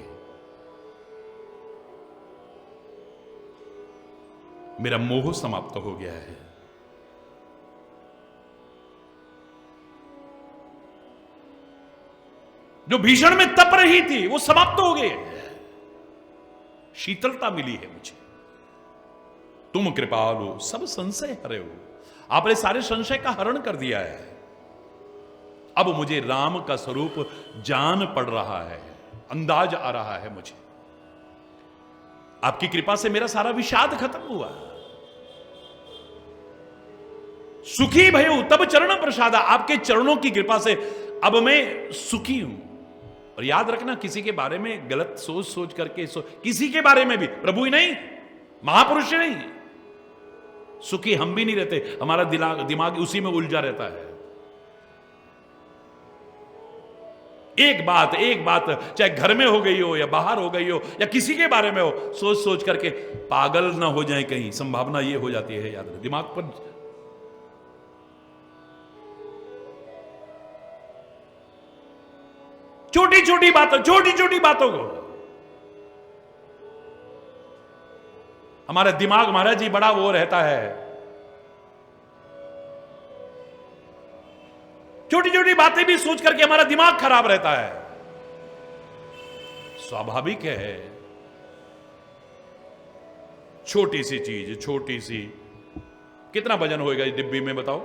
मेरा मोह समाप्त हो गया है। जो भीषण में तप रही थी वो समाप्त हो गई, शीतलता मिली है मुझे। तुम कृपालु सब संशय हरे हो, आपने सारे संशय का हरण कर दिया है। अब मुझे राम का स्वरूप जान पड़ रहा है, अंदाज आ रहा है मुझे। आपकी कृपा से मेरा सारा विषाद खत्म हुआ। सुखी भयु तब चरण प्रसादा, आपके चरणों की कृपा से अब मैं सुखी हूं। और याद रखना, किसी के बारे में गलत सोच सोच करके किसी के बारे में भी, प्रभु ही नहीं, महापुरुष ही नहीं, सुखी हम भी नहीं रहते। हमारा दिमाग उसी में उलझा रहता है। एक बात चाहे घर में हो गई हो या बाहर हो गई हो या किसी के बारे में हो, सोच सोच करके पागल ना हो जाए कहीं, संभावना ये हो जाती है। याद रखना, दिमाग पर छोटी छोटी बातों को हमारा दिमाग महाराज जी बड़ा वो रहता है, छोटी छोटी बातें भी सोच करके हमारा दिमाग खराब रहता है। स्वाभाविक है, छोटी सी चीज, छोटी सी, कितना वजन होएगा इस डिब्बी में बताओ?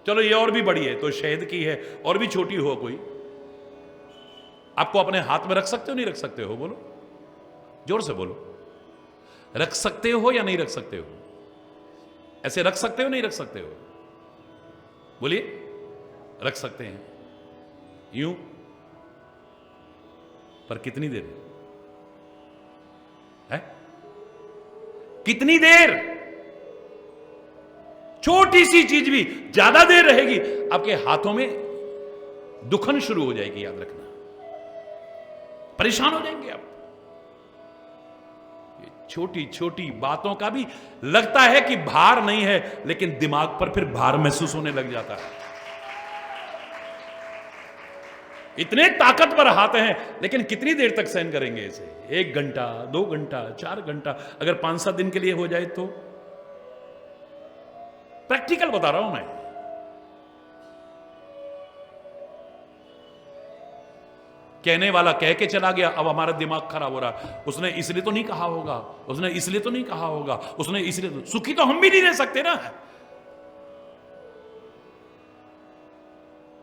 चलो ये और भी बड़ी है तो शहद की है, और भी छोटी हो कोई, आपको अपने हाथ में रख सकते हो नहीं रख सकते हो? बोलो, जोर से बोलो, रख सकते हो या नहीं रख सकते हो? ऐसे रख सकते हो नहीं रख सकते हो? बोलिए, रख सकते हैं यूं, पर कितनी देर है? कितनी देर? छोटी सी चीज भी ज्यादा देर रहेगी आपके हाथों में दुखन शुरू हो जाएगी, याद रखना, परेशान हो जाएंगे आप। ये छोटी छोटी बातों का भी लगता है कि भार नहीं है, लेकिन दिमाग पर फिर भार महसूस होने लग जाता है। इतने ताकतवर हाथ हैं, लेकिन कितनी देर तक सहन करेंगे इसे? 1 घंटा, 2 घंटा, 4 घंटा, अगर 5-7 दिन के लिए हो जाए तो? प्रैक्टिकल बता रहा हूं मैं। कहने वाला कह के चला गया, अब हमारा दिमाग खराब हो रहा। उसने इसलिए तो नहीं कहा होगा, उसने इसलिए तो नहीं कहा होगा, उसने इसलिए तो। सुखी तो हम भी नहीं रह सकते ना।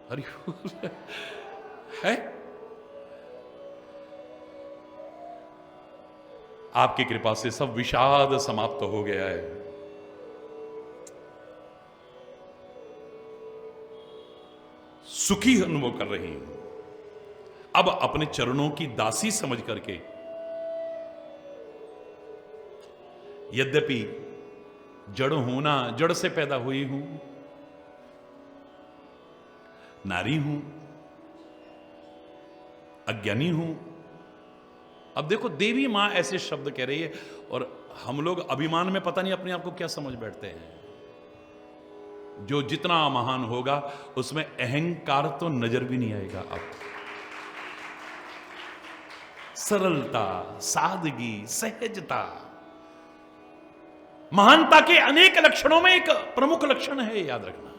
अरे है आपकी कृपा से सब विषाद समाप्त हो गया है। सुखी अनुभव कर रही हूं। अब अपने चरणों की दासी समझ करके, यद्यपि जड़ हूं ना, जड़ से पैदा हुई हूं, नारी हूं, अज्ञानी हूं। अब देखो, देवी मां ऐसे शब्द कह रही है, और हम लोग अभिमान में पता नहीं अपने आप को क्या समझ बैठते हैं। जो जितना महान होगा उसमें अहंकार तो नजर भी नहीं आएगा। अब सरलता, सादगी, सहजता, महानता के अनेक लक्षणों में एक प्रमुख लक्षण है, याद रखना।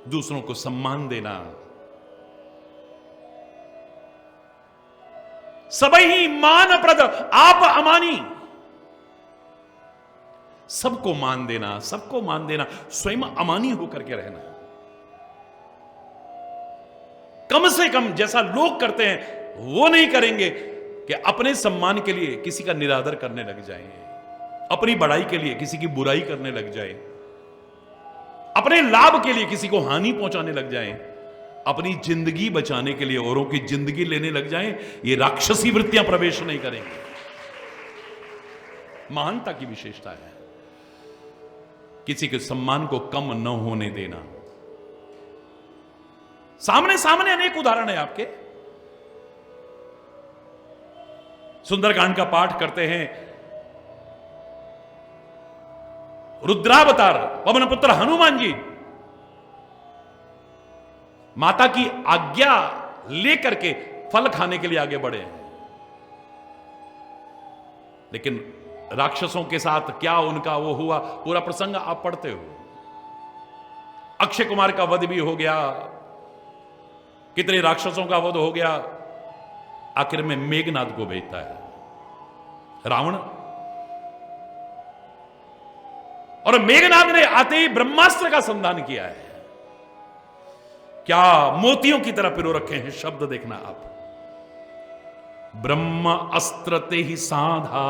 दूसरों को सम्मान देना। सबई ही मान प्रद आप अमानी। सबको मान देना, सबको मान देना, स्वयं अमानी होकर के रहना। कम से कम जैसा लोग करते हैं वो नहीं करेंगे कि अपने सम्मान के लिए किसी का निरादर करने लग जाएं, अपनी बड़ाई के लिए किसी की बुराई करने लग जाएं, अपने लाभ के लिए किसी को हानि पहुंचाने लग जाएं, अपनी जिंदगी बचाने के लिए औरों की जिंदगी लेने लग जाएं। ये राक्षसी वृत्तियां प्रवेश नहीं करेंगे। महानता की विशेषता है किसी के सम्मान को कम न होने देना। सामने सामने अनेक उदाहरण है आपके। सुंदरकांड का पाठ करते हैं, रुद्रावतार पवन पुत्र हनुमान जी माता की आज्ञा लेकर के फल खाने के लिए आगे बढ़े हैं, लेकिन राक्षसों के साथ क्या उनका वो हुआ, पूरा प्रसंग आप पढ़ते हो। अक्षय कुमार का वध भी हो गया, कितने राक्षसों का वध हो गया। आखिर में मेघनाद को भेजता है रावण, और मेघनाद ने आते ही ब्रह्मास्त्र का संधान किया है। क्या मोतियों की तरह पिरो रखे हैं शब्द, देखना आप। ब्रह्म अस्त्र ते ही साधा,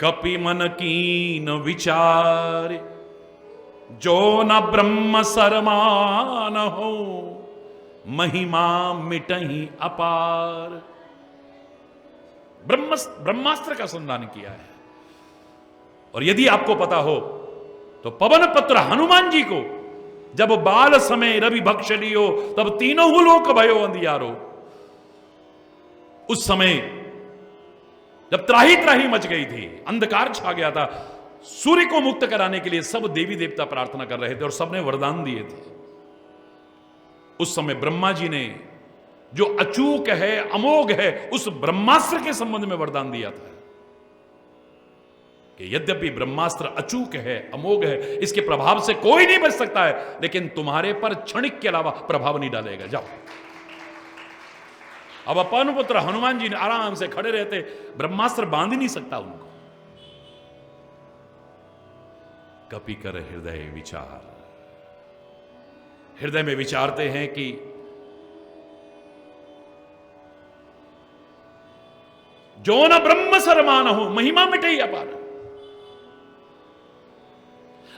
कपि मन कीन विचार, जो न ब्रह्म सरमान हो, महिमा मिटही अपार। ब्रह्मास्त्र का संधान किया है। और यदि आपको पता हो तो पवन पुत्र हनुमान जी को जब बाल समय रवि भक्ष लियो, तब तीनों लोक भयो अंधियारो। उस समय जब त्राही त्राही मच गई थी, अंधकार छा गया था, सूर्य को मुक्त कराने के लिए सब देवी देवता प्रार्थना कर रहे थे और सबने वरदान दिए थे। उस समय ब्रह्मा जी ने जो अचूक है, अमोघ है, उस ब्रह्मास्त्र के संबंध में वरदान दिया था कि यद्यपि ब्रह्मास्त्र अचूक है, अमोघ है, इसके प्रभाव से कोई नहीं बच सकता है, लेकिन तुम्हारे पर क्षणिक के अलावा प्रभाव नहीं डालेगा, जाओ। अब अपन पुत्र हनुमान जी ने आराम से खड़े रहते, ब्रह्मास्त्र बांध ही नहीं सकता उनको। कपि कर हृदय विचार, हृदय में विचारते हैं कि जो न ब्रह्म सरमान हो, महिमा मिटे अपार।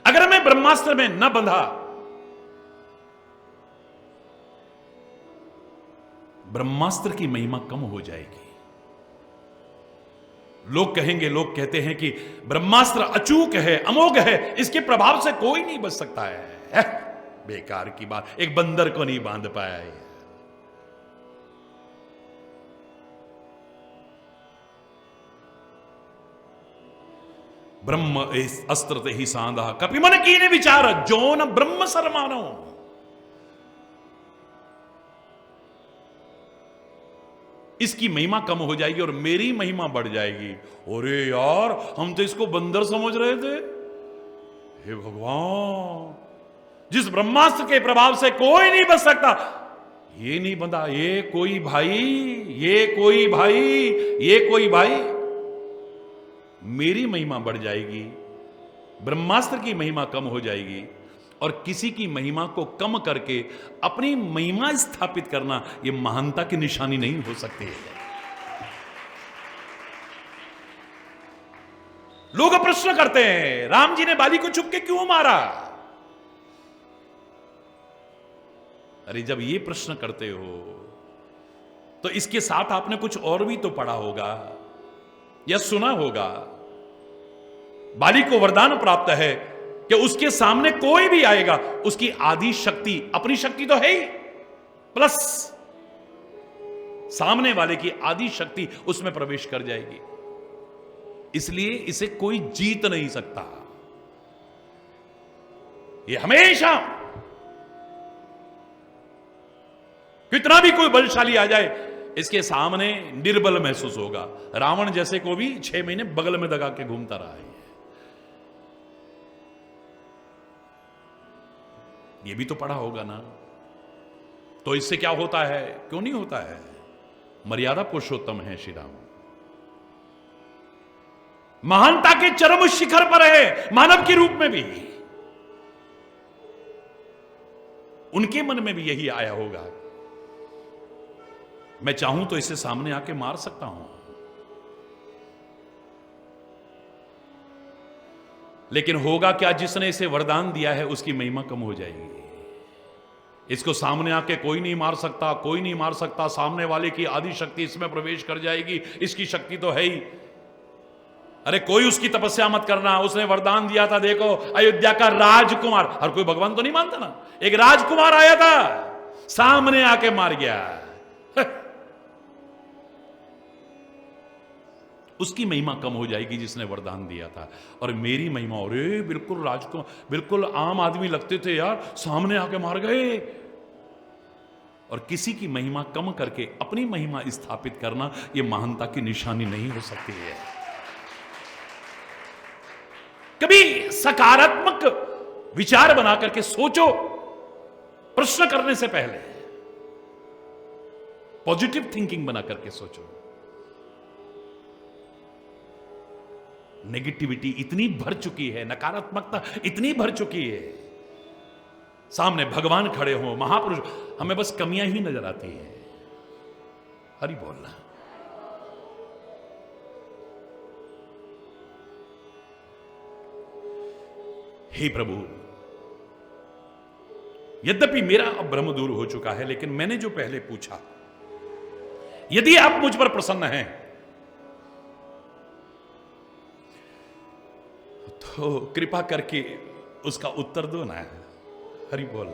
अगर मैं ब्रह्मास्त्र में न बंधा, ब्रह्मास्त्र की महिमा कम हो जाएगी। लोग कहेंगे, लोग कहते हैं कि ब्रह्मास्त्र अचूक है, अमोघ है, इसके प्रभाव से कोई नहीं बच सकता है। बेकार की बात, एक बंदर को नहीं बांध पाया है। ब्रह्म अस्त्र ते ही सांधा, कपि मन कीने विचार, जो न ब्रह्म सरमानो। इसकी महिमा कम हो जाएगी और मेरी महिमा बढ़ जाएगी। अरे यार, हम तो इसको बंदर समझ रहे थे। हे भगवान, जिस ब्रह्मास्त्र के प्रभाव से कोई नहीं बच सकता, ये नहीं बंधा, ये कोई भाई, ये कोई भाई, ये कोई भाई, मेरी महिमा बढ़ जाएगी, ब्रह्मास्त्र की महिमा कम हो जाएगी। और किसी की महिमा को कम करके अपनी महिमा स्थापित करना, यह महानता की निशानी नहीं हो सकती है। लोग प्रश्न करते हैं, राम जी ने बाली को छुप के क्यों मारा? अरे जब ये प्रश्न करते हो तो इसके साथ आपने कुछ और भी तो पढ़ा होगा या सुना होगा। बाली को वरदान प्राप्त है कि उसके सामने कोई भी आएगा, उसकी आदि शक्ति, अपनी शक्ति तो है ही, प्लस सामने वाले की आदि शक्ति उसमें प्रवेश कर जाएगी। इसलिए इसे कोई जीत नहीं सकता। ये हमेशा कितना भी कोई बलशाली आ जाए, इसके सामने निर्बल महसूस होगा। रावण जैसे को भी 6 महीने बगल में दगा के घूमता रहा है। ये भी तो पढ़ा होगा ना। तो इससे क्या होता है, क्यों नहीं होता है? मर्यादा पुरुषोत्तम है श्री राम, महानता के चरम शिखर पर है, मानव के रूप में भी। उनके मन में भी यही आया होगा, मैं चाहूं तो इसे सामने आके मार सकता हूं, लेकिन होगा क्या, जिसने इसे वरदान दिया है उसकी महिमा कम हो जाएगी। इसको सामने आके कोई नहीं मार सकता, कोई नहीं मार सकता। सामने वाले की आदि शक्ति इसमें प्रवेश कर जाएगी, इसकी शक्ति तो है ही। अरे कोई उसकी तपस्या मत करना, उसने वरदान दिया था, देखो अयोध्या का राजकुमार, हर कोई भगवान तो नहीं मानता ना, एक राजकुमार आया था, सामने आके मार गया। उसकी महिमा कम हो जाएगी जिसने वरदान दिया था। और मेरी महिमा, अरे बिल्कुल राजकुमार, बिल्कुल आम आदमी लगते थे यार, सामने आके मार गए। और किसी की महिमा कम करके अपनी महिमा स्थापित करना, यह महानता की निशानी नहीं हो सकती है। कभी सकारात्मक विचार बना करके सोचो, प्रश्न करने से पहले पॉजिटिव थिंकिंग बना करके सोचो। नेगेटिविटी इतनी भर चुकी है, नकारात्मकता इतनी भर चुकी है, सामने भगवान खड़े हो, महापुरुष, हमें बस कमियां ही नजर आती है। हरि बोलना। हे प्रभु, यद्यपि मेरा अब भ्रम दूर हो चुका है, लेकिन मैंने जो पहले पूछा, यदि आप मुझ पर प्रसन्न हैं तो कृपा करके उसका उत्तर दो ना। हरि बोल।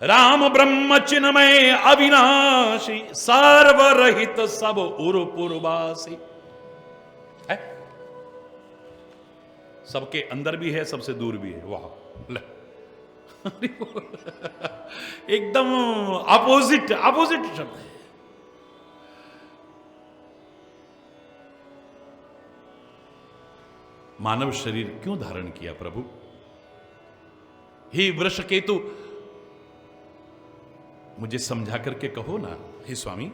राम ब्रह्म चिन्मय अविनाशी, सर्वरहित सब उर पुरवासी। सबके अंदर भी है, सबसे दूर भी है। वाह, ले एकदम अपोजिट शब्द है। मानव शरीर क्यों धारण किया प्रभु? हे वृषकेतु, मुझे समझा करके कहो ना हे स्वामी।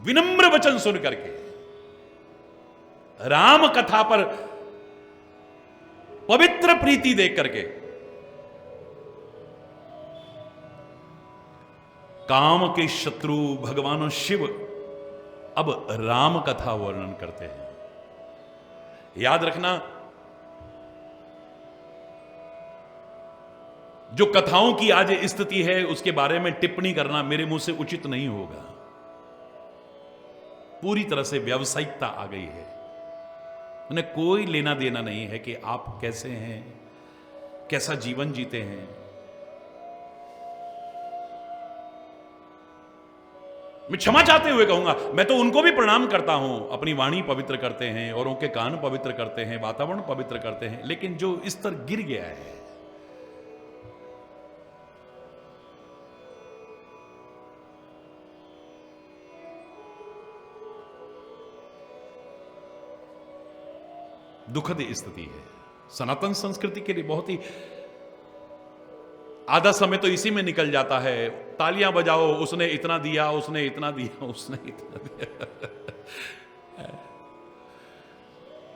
विनम्र वचन सुन करके, राम कथा पर पवित्र प्रीति देख करके, काम के शत्रु भगवान शिव अब राम कथा वर्णन करते हैं। याद रखना, जो कथाओं की आज स्थिति है उसके बारे में टिप्पणी करना मेरे मुंह से उचित नहीं होगा। पूरी तरह से व्यावसायिकता आ गई है, उन्हें कोई लेना देना नहीं है कि आप कैसे हैं, कैसा जीवन जीते हैं। मैं क्षमा चाहते हुए कहूंगा, मैं तो उनको भी प्रणाम करता हूं, अपनी वाणी पवित्र करते हैं, औरों के कान पवित्र करते हैं, वातावरण पवित्र करते हैं, लेकिन जो स्तर गिर गया है, दुखद स्थिति है। सनातन संस्कृति के लिए बहुत ही आधा समय तो इसी में निकल जाता है। तालियां बजाओ, उसने इतना दिया, उसने इतना दिया, उसने इतना दिया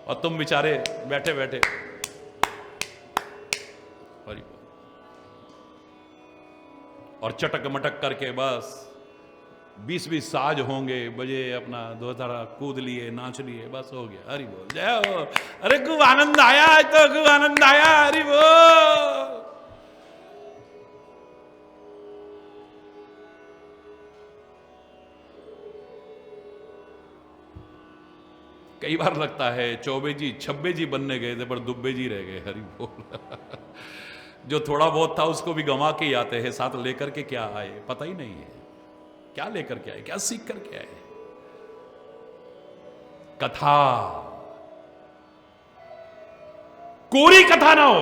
और तुम बेचारे बैठे बैठे और चटक मटक करके बस 20-20 साज होंगे, बजे अपना दो धारा कूद लिए, नाच लिए, बस हो गया। हरि बोल, जय हो। अरे खूब आनंद आया, आज तो खूब आनंद आया, हरि बोल। कई बार लगता है चौबे जी छब्बे जी बनने गए थे पर दुब्बे जी रह गए। हरि बोल। जो थोड़ा बहुत था उसको भी गंवा के आते हैं, साथ लेकर के क्या आए पता ही नहीं है। क्या लेकर के आए, क्या सीख करके आए? कथा कोरी कथा ना हो,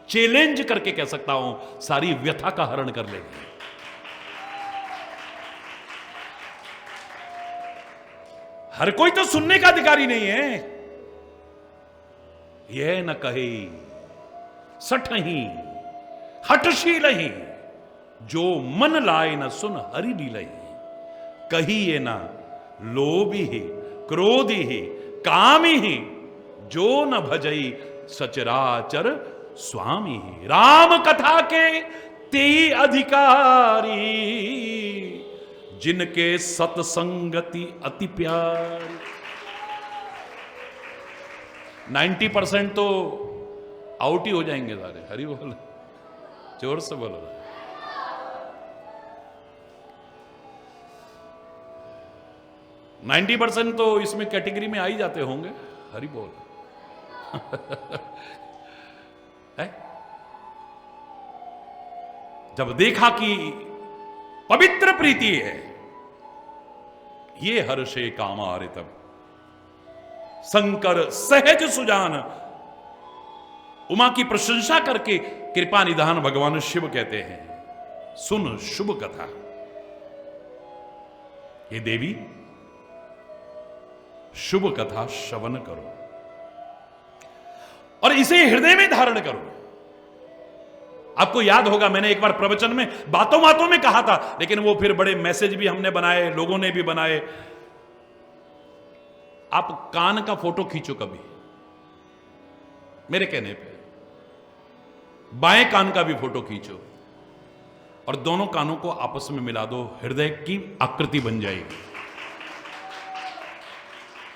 चैलेंज करके कह सकता हूं, सारी व्यथा का हरण कर लेंगे। हर कोई तो सुनने का अधिकारी नहीं है। यह न कहे सठ ही हठशील ही, जो मन लाए न सुन हरि लीलई। कहिए ना लोभी ही क्रोधी ही कामी ही, जो न भजई सचराचर स्वामी ही। राम कथा के ते अधिकारी, जिनके सत्संगति अति प्यार। 90% तो आउट ही हो जाएंगे सारे। हरि बोल, जोर से बोलो। 90% तो इसमें कैटेगरी में आ ही जाते होंगे। हरि बोल। है? जब देखा कि पवित्र प्रीति है, ये हर्षे कामारे, तब शंकर सहज सुजान, उमा की प्रशंसा करके कृपा निधान भगवान शिव कहते हैं, सुन शुभ कथा। ये देवी शुभ कथा श्रवण करो और इसे हृदय में धारण करो। आपको याद होगा, मैंने एक बार प्रवचन में बातों बातों में कहा था, लेकिन वो फिर बड़े मैसेज भी हमने बनाए, लोगों ने भी बनाए। आप कान का फोटो खींचो कभी, मेरे कहने पे बाएं कान का भी फोटो खींचो और दोनों कानों को आपस में मिला दो, हृदय की आकृति बन जाएगी।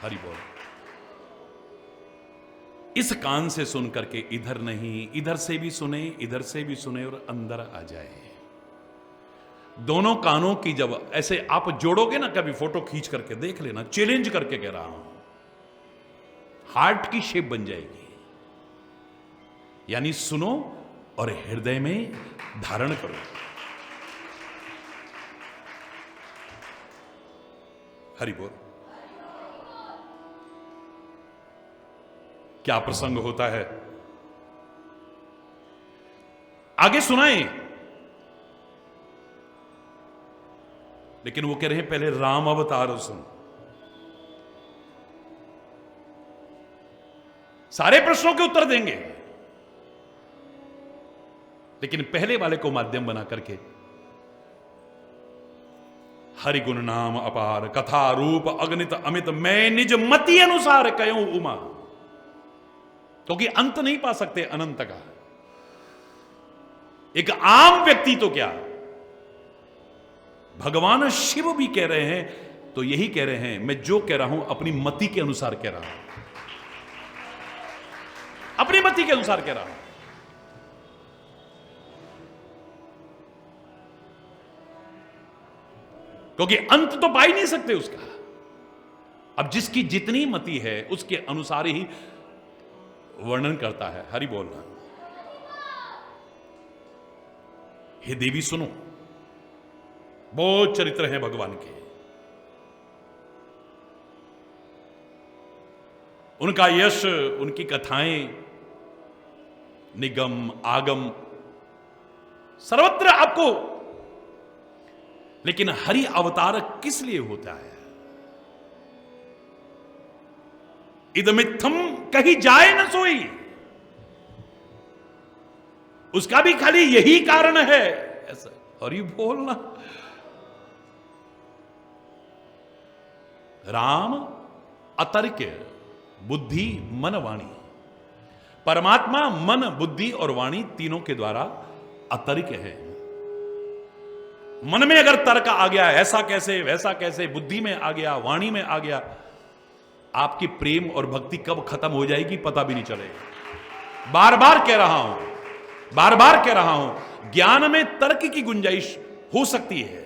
हरि बोल। इस कान से सुन करके इधर नहीं, इधर से भी सुने, इधर से भी सुने और अंदर आ जाए। दोनों कानों की जब ऐसे आप जोड़ोगे ना, कभी फोटो खींच करके देख लेना, चैलेंज करके कह रहा हूं, हार्ट की शेप बन जाएगी। यानी सुनो और हृदय में धारण करो। हरि बोल। क्या प्रसंग होता है, आगे सुनाएं। लेकिन वो कह रहे हैं पहले राम अवतार सुन। सारे प्रश्नों के उत्तर देंगे, लेकिन पहले वाले को माध्यम बना करके हरि गुण नाम अपार कथा रूप अगणित अमित मैं निज मति अनुसार कयूं उमा, क्योंकि अंत नहीं पा सकते अनंत का। एक आम व्यक्ति तो क्या, भगवान शिव भी कह रहे हैं तो यही कह रहे हैं, मैं जो कह रहा हूं अपनी मति के अनुसार कह रहा हूं, अपनी मति के अनुसार कह रहा हूं। क्योंकि अंत तो पा ही नहीं सकते उसका। अब जिसकी जितनी मति है उसके अनुसार ही वर्णन करता है। हरि बोलना। हे देवी सुनो, बहुत चरित्र हैं भगवान के, उनका यश, उनकी कथाएं, निगम आगम सर्वत्र आपको। लेकिन हरि अवतार किस लिए होता है? इदमित्थम कहीं जाए न सोई, उसका भी खाली यही कारण है ऐसा। और ये बोलना, राम अतर्क्य बुद्धि मन वाणी, परमात्मा मन बुद्धि और वाणी तीनों के द्वारा अतर्क्य है। मन में अगर तर्क आ गया, ऐसा कैसे वैसा कैसे, बुद्धि में आ गया, वाणी में आ गया, आपकी प्रेम और भक्ति कब खत्म हो जाएगी पता भी नहीं चलेगा। बार बार कह रहा हूं, बार बार कह रहा हूं, ज्ञान में तर्क की गुंजाइश हो सकती है,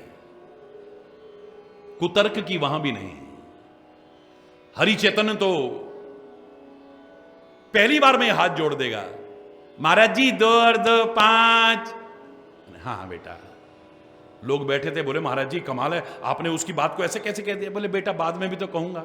कुतर्क की वहां भी नहीं। हरि चैतन्य तो पहली बार में हाथ जोड़ देगा, महाराज जी 2 और 2 5। हाँ बेटा, लोग बैठे थे, बोले महाराज जी कमाल है, आपने उसकी बात को ऐसे कैसे कह दिया? बोले बेटा बाद में भी तो कहूंगा।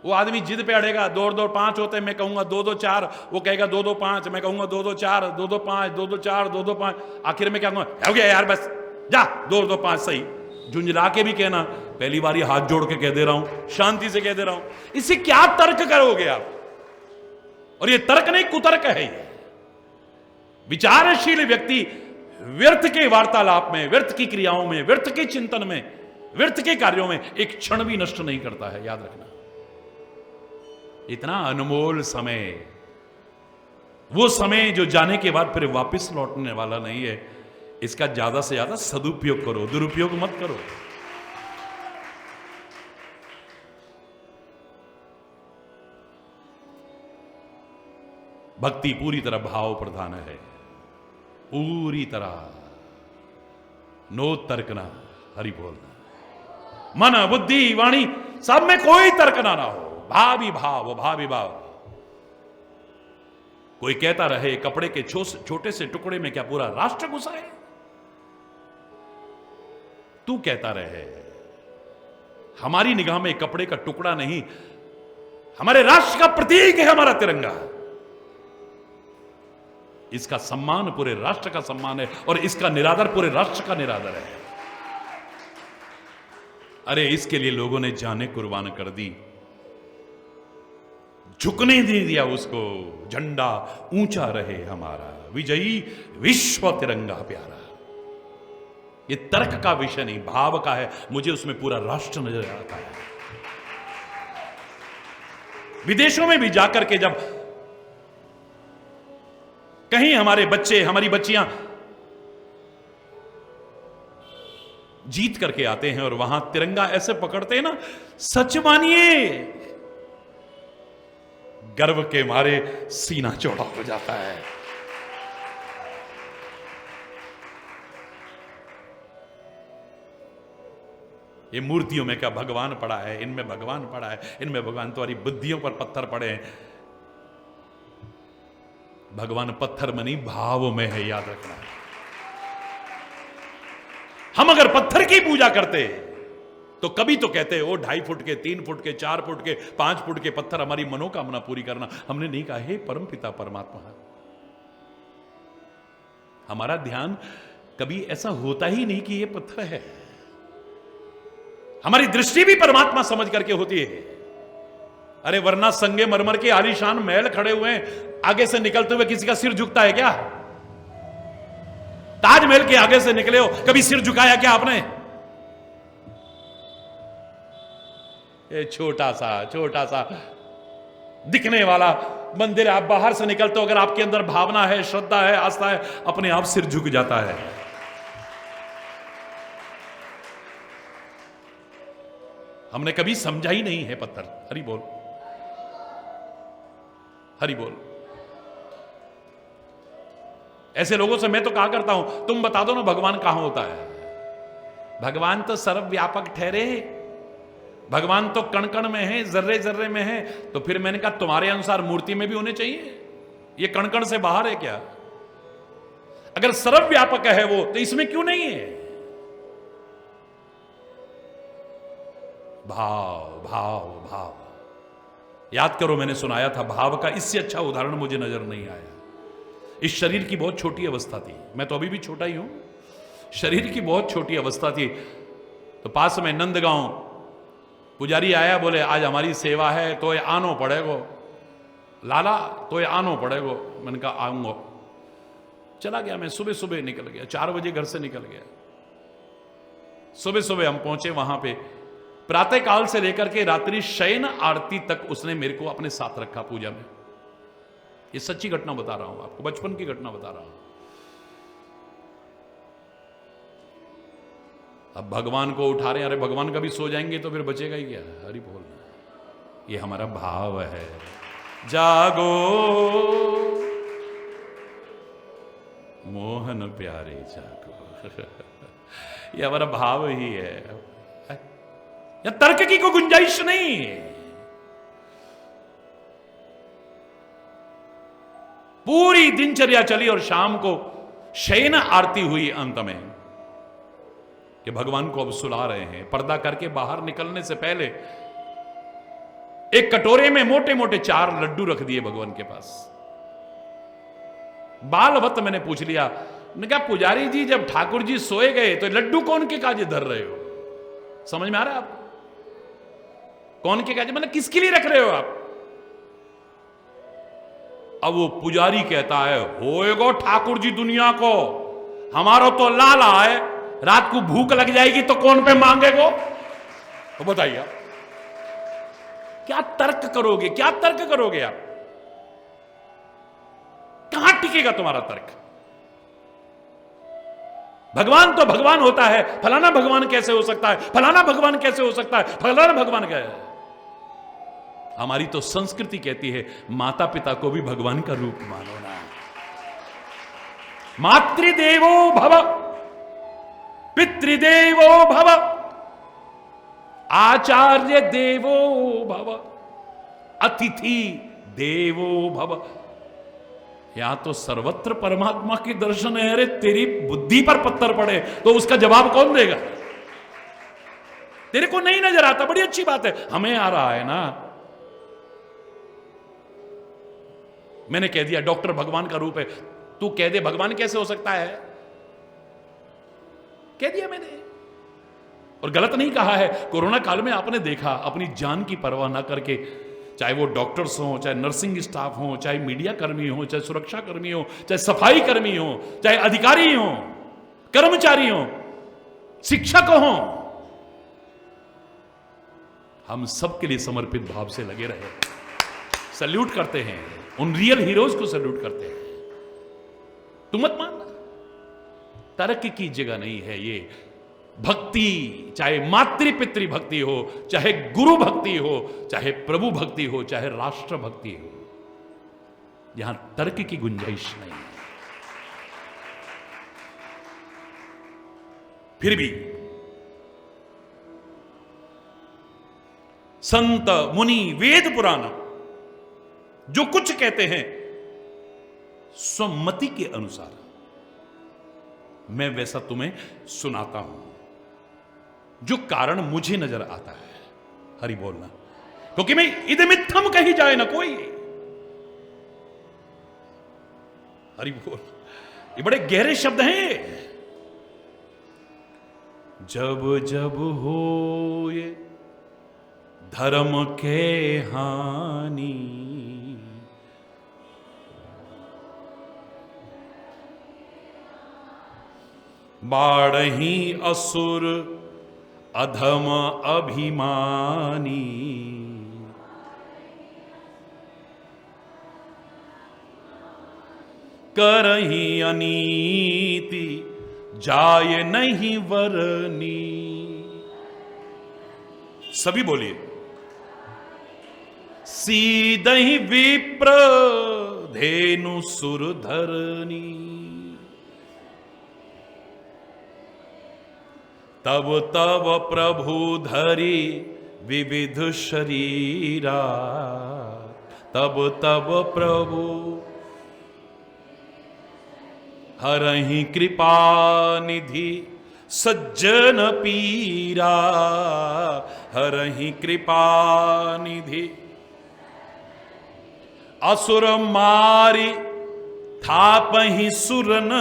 वो आदमी जिद पे अड़ेगा, 2 और 2 5 होते हैं, मैं कहूंगा 2 2 4, वो कहेगा 2 2 5, मैं कहूंगा 2 2 4, 2 2 5, 2 2 4, 2 2 5, आखिर में क्या कहूंगा, हो गया यार बस जा 2 2 5 सही। झुंझला के भी कहना, पहली बार ये हाथ जोड़ के कह दे रहा हूं, शांति से कह दे रहा हूं। इससे क्या तर्क करोगे आप? और ये तर्क नहीं, कुतर्क है ये। विचारशील व्यक्ति व्यर्थ के वार्तालाप में, व्यर्थ की क्रियाओं में, व्यर्थ के चिंतन में, व्यर्थ के कार्यों में एक क्षण भी नष्ट नहीं करता है, याद रखना। इतना अनमोल समय, वो समय जो जाने के बाद फिर वापस लौटने वाला नहीं है, इसका ज्यादा से ज्यादा सदुपयोग करो, दुरुपयोग मत करो। भक्ति पूरी तरह भाव प्रधान है, पूरी तरह, नो तर्कना। हरि बोलना। मन बुद्धि वाणी सब में कोई तर्क ना हो, भावी भाव, भावी भाव। कोई कहता रहे कपड़े के छोटे से टुकड़े में क्या पूरा राष्ट्र घुसा है? तू कहता रहे, हमारी निगाह में कपड़े का टुकड़ा नहीं, हमारे राष्ट्र का प्रतीक है हमारा तिरंगा। इसका सम्मान पूरे राष्ट्र का सम्मान है और इसका निरादर पूरे राष्ट्र का निरादर है। अरे इसके लिए लोगों ने जाने कुर्बान कर दी, झुकने नहीं दिया उसको। झंडा ऊंचा रहे हमारा, विजयी विश्व तिरंगा प्यारा। ये तर्क का विषय नहीं, भाव का है। मुझे उसमें पूरा राष्ट्र नजर आता है। विदेशों में भी जाकर के जब कहीं हमारे बच्चे, हमारी बच्चियां जीत करके आते हैं और वहां तिरंगा ऐसे पकड़ते हैं ना, सच मानिए गर्व के मारे सीना चौड़ा हो जाता है। ये मूर्तियों में क्या भगवान पड़ा है? इनमें भगवान पड़ा है, इनमें भगवान। तुम्हारी बुद्धियों पर पत्थर पड़े हैं। भगवान पत्थर में नहीं, भाव में है, याद रखना है। हम अगर पत्थर की पूजा करते तो कभी तो कहते हो 2.5 फुट के, 3 फुट के, 4 फुट के, 5 फुट के पत्थर हमारी मनोकामना पूरी करना। हमने नहीं कहा हे परम पिता परमात्मा। हमारा ध्यान कभी ऐसा होता ही नहीं कि ये पत्थर है। हमारी दृष्टि भी परमात्मा समझ करके होती है। अरे वरना संगे मरमर के आलीशान महल खड़े हुए हैं, आगे से निकलते हुए किसी का सिर झुकता है क्या? ताजमहल के आगे से निकले हो, कभी सिर झुकाया क्या आपने? ये छोटा सा दिखने वाला मंदिर, आप बाहर से निकलते हो, अगर आपके अंदर भावना है, श्रद्धा है, आस्था है, अपने आप सिर झुक जाता है। हमने कभी समझा ही नहीं है पत्थर। हरि बोल, हरि बोल। ऐसे लोगों से मैं तो कहा करता हूं, तुम बता दो ना भगवान कहां होता है। भगवान तो सर्वव्यापक ठहरे, भगवान तो कण कण में है, जर्रे जर्रे में है। तो फिर मैंने कहा तुम्हारे अनुसार मूर्ति में भी होने चाहिए, ये कण कण से बाहर है क्या? अगर सर्वव्यापक है वो, तो इसमें क्यों नहीं है? भाव भाव भाव। याद करो, मैंने सुनाया था भाव का, इससे अच्छा उदाहरण मुझे नजर नहीं आया। इस शरीर की बहुत छोटी अवस्था थी, मैं तो अभी भी छोटा ही हूं। शरीर की बहुत छोटी अवस्था थी, तो पास में नंदगांव पुजारी आया, बोले आज हमारी सेवा है तो ये आनो पड़ेगो लाला, तो ये आनो पड़ेगो। मैंने कहा आऊंगा। चला गया मैं, सुबह सुबह निकल गया, 4 बजे घर से निकल गया। सुबह सुबह हम पहुंचे वहां पे। प्रातः काल से लेकर के रात्रि शयन आरती तक उसने मेरे को अपने साथ रखा पूजा में। ये सच्ची घटना बता रहा हूं आपको, बचपन की घटना बता रहा हूं। अब भगवान को उठा रहे हैं, अरे भगवान कभी सो जाएंगे तो फिर बचेगा ही क्या? हरि बोल। ये हमारा भाव है। जागो मोहन प्यारे जागो। ये हमारा भाव ही है। या तर्क की कोई गुंजाइश नहीं है। पूरी दिनचर्या चली और शाम को शयन आरती हुई अंत में कि भगवान को अब सुला रहे हैं। पर्दा करके बाहर निकलने से पहले एक कटोरे में मोटे मोटे 4 लड्डू रख दिए भगवान के पास। बालवत मैंने पूछ लिया, मैंने कहा पुजारी जी जब ठाकुर जी सोए गए तो लड्डू कौन के काजे धर रहे हो? समझ में आ रहा है आपको? कौन के काजे मतलब किसके लिए रख रहे हो आप? अब वो पुजारी कहता है होएगो ठाकुर जी दुनिया को, हमारा तो लाला है, रात को भूख लग जाएगी तो कौन पे मांगेगो? तो बताइए आप क्या तर्क करोगे? क्या तर्क करोगे आप? कहां टिकेगा तुम्हारा तर्क? भगवान तो भगवान होता है, फलाना भगवान कैसे हो सकता है, फलाना भगवान कैसे हो सकता है, फलाना भगवान क्या है? हमारी तो संस्कृति कहती है माता पिता को भी भगवान का रूप मानो ना। मातृदेवो भव, पितृदेवो भव, आचार्य देवो भव, अतिथि देवो भव। यहां तो सर्वत्र परमात्मा के दर्शन है। अरे तेरी बुद्धि पर पत्थर पड़े तो उसका जवाब कौन देगा? तेरे को नहीं नजर आता, बड़ी अच्छी बात है, हमें आ रहा है ना। मैंने कह दिया डॉक्टर भगवान का रूप है, तू कह दे भगवान कैसे हो सकता है? कह दिया मैंने, और गलत नहीं कहा है। कोरोना काल में आपने देखा अपनी जान की परवाह ना करके, चाहे वो डॉक्टर्स हो, चाहे नर्सिंग स्टाफ हो, चाहे मीडिया कर्मी हो, चाहे सुरक्षा कर्मी हो, चाहे सफाई कर्मी हो, चाहे अधिकारी हो, कर्मचारी हो, शिक्षक हो, हम सबके लिए समर्पित भाव से लगे रहे। सल्यूट करते हैं, उन रियल हीरोज को सल्यूट करते हैं। तुम मत मानना, तर्क की जगह नहीं है ये। भक्ति, चाहे मातृ पितृ भक्ति हो, चाहे गुरु भक्ति हो, चाहे प्रभु भक्ति हो, चाहे राष्ट्र भक्ति हो, यहां तर्क की गुंजाइश नहीं है। फिर भी संत मुनि वेद पुराण जो कुछ कहते हैं स्वमति के अनुसार मैं वैसा तुम्हें सुनाता हूं। जो कारण मुझे नजर आता है। हरि बोलना, क्योंकि मैं इदमित्थम कहीं जाए ना कोई। हरि बोल, ये बड़े गहरे शब्द हैं। जब जब हो ये धर्म के हानि, बाढ़ही असुर अधम अभिमानी, करही अनीति जाय नहीं वरनी। सभी बोलिए। सीधहि विप्र धेनु सुरधरनी, तब तब प्रभु धरी विविध शरीरा, तब तब प्रभु हरहि कृपा निधि सज्जन पीरा, हरहि कृपा निधि। असुर मारी थापहि सुरन,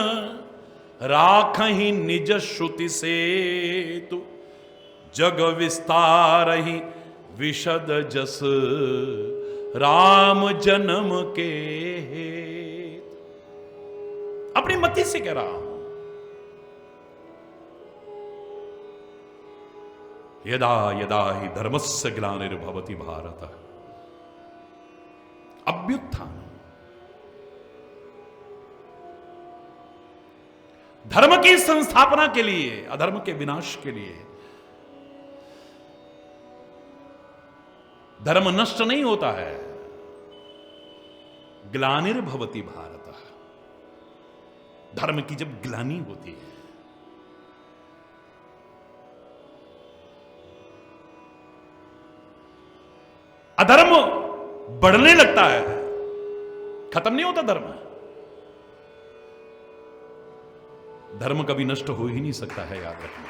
राखहि निज श्रुति से तु, जग विस्तारहि विशद जस राम जन्म के। अपनी मति से कह रहा हूं। यदा यदा हि धर्मस्य ग्लानिर्भवति भारत अभ्युत्थान। धर्म की संस्थापना के लिए, अधर्म के विनाश के लिए। धर्म नष्ट नहीं होता है। ग्लानिर्भवति भारत, धर्म की जब ग्लानि होती है, अधर्म बढ़ने लगता है, खत्म नहीं होता धर्म। धर्म कभी नष्ट हो ही नहीं सकता है, याद रखना।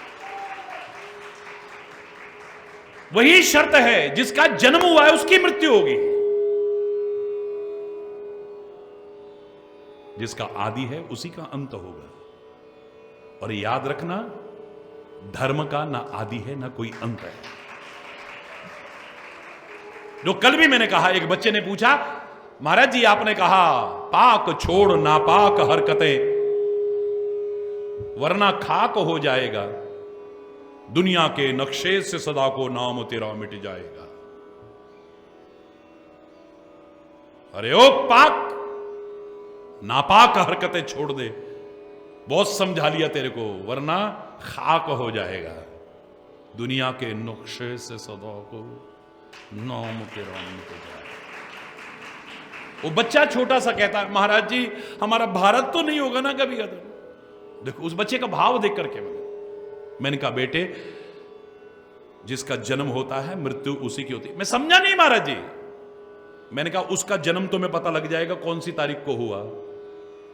वही शर्त है, जिसका जन्म हुआ है उसकी मृत्यु होगी, जिसका आदि है उसी का अंत होगा। और याद रखना, धर्म का ना आदि है ना कोई अंत है। जो कल भी मैंने कहा, एक बच्चे ने पूछा, महाराज जी आपने कहा पाक छोड़ नापाक हरकतें, वरना खाक हो जाएगा, दुनिया के नक्शे से सदा को नाम तेरा मिट जाएगा। अरे ओ पाक, नापाक हरकतें छोड़ दे, बहुत समझा लिया तेरे को, वरना खाक हो जाएगा, दुनिया के नक्शे से सदा को नाम तेरा मिट जाएगा। वो बच्चा छोटा सा कहता है, महाराज जी हमारा भारत तो नहीं होगा ना कभी कभी। देखो उस बच्चे का भाव देख करके मैंने कहा, बेटे जिसका जन्म होता है मृत्यु उसी की होती है। मैं समझा नहीं महाराज जी। मैंने कहा उसका जन्म तो मैं पता लग जाएगा कौन सी तारीख को हुआ,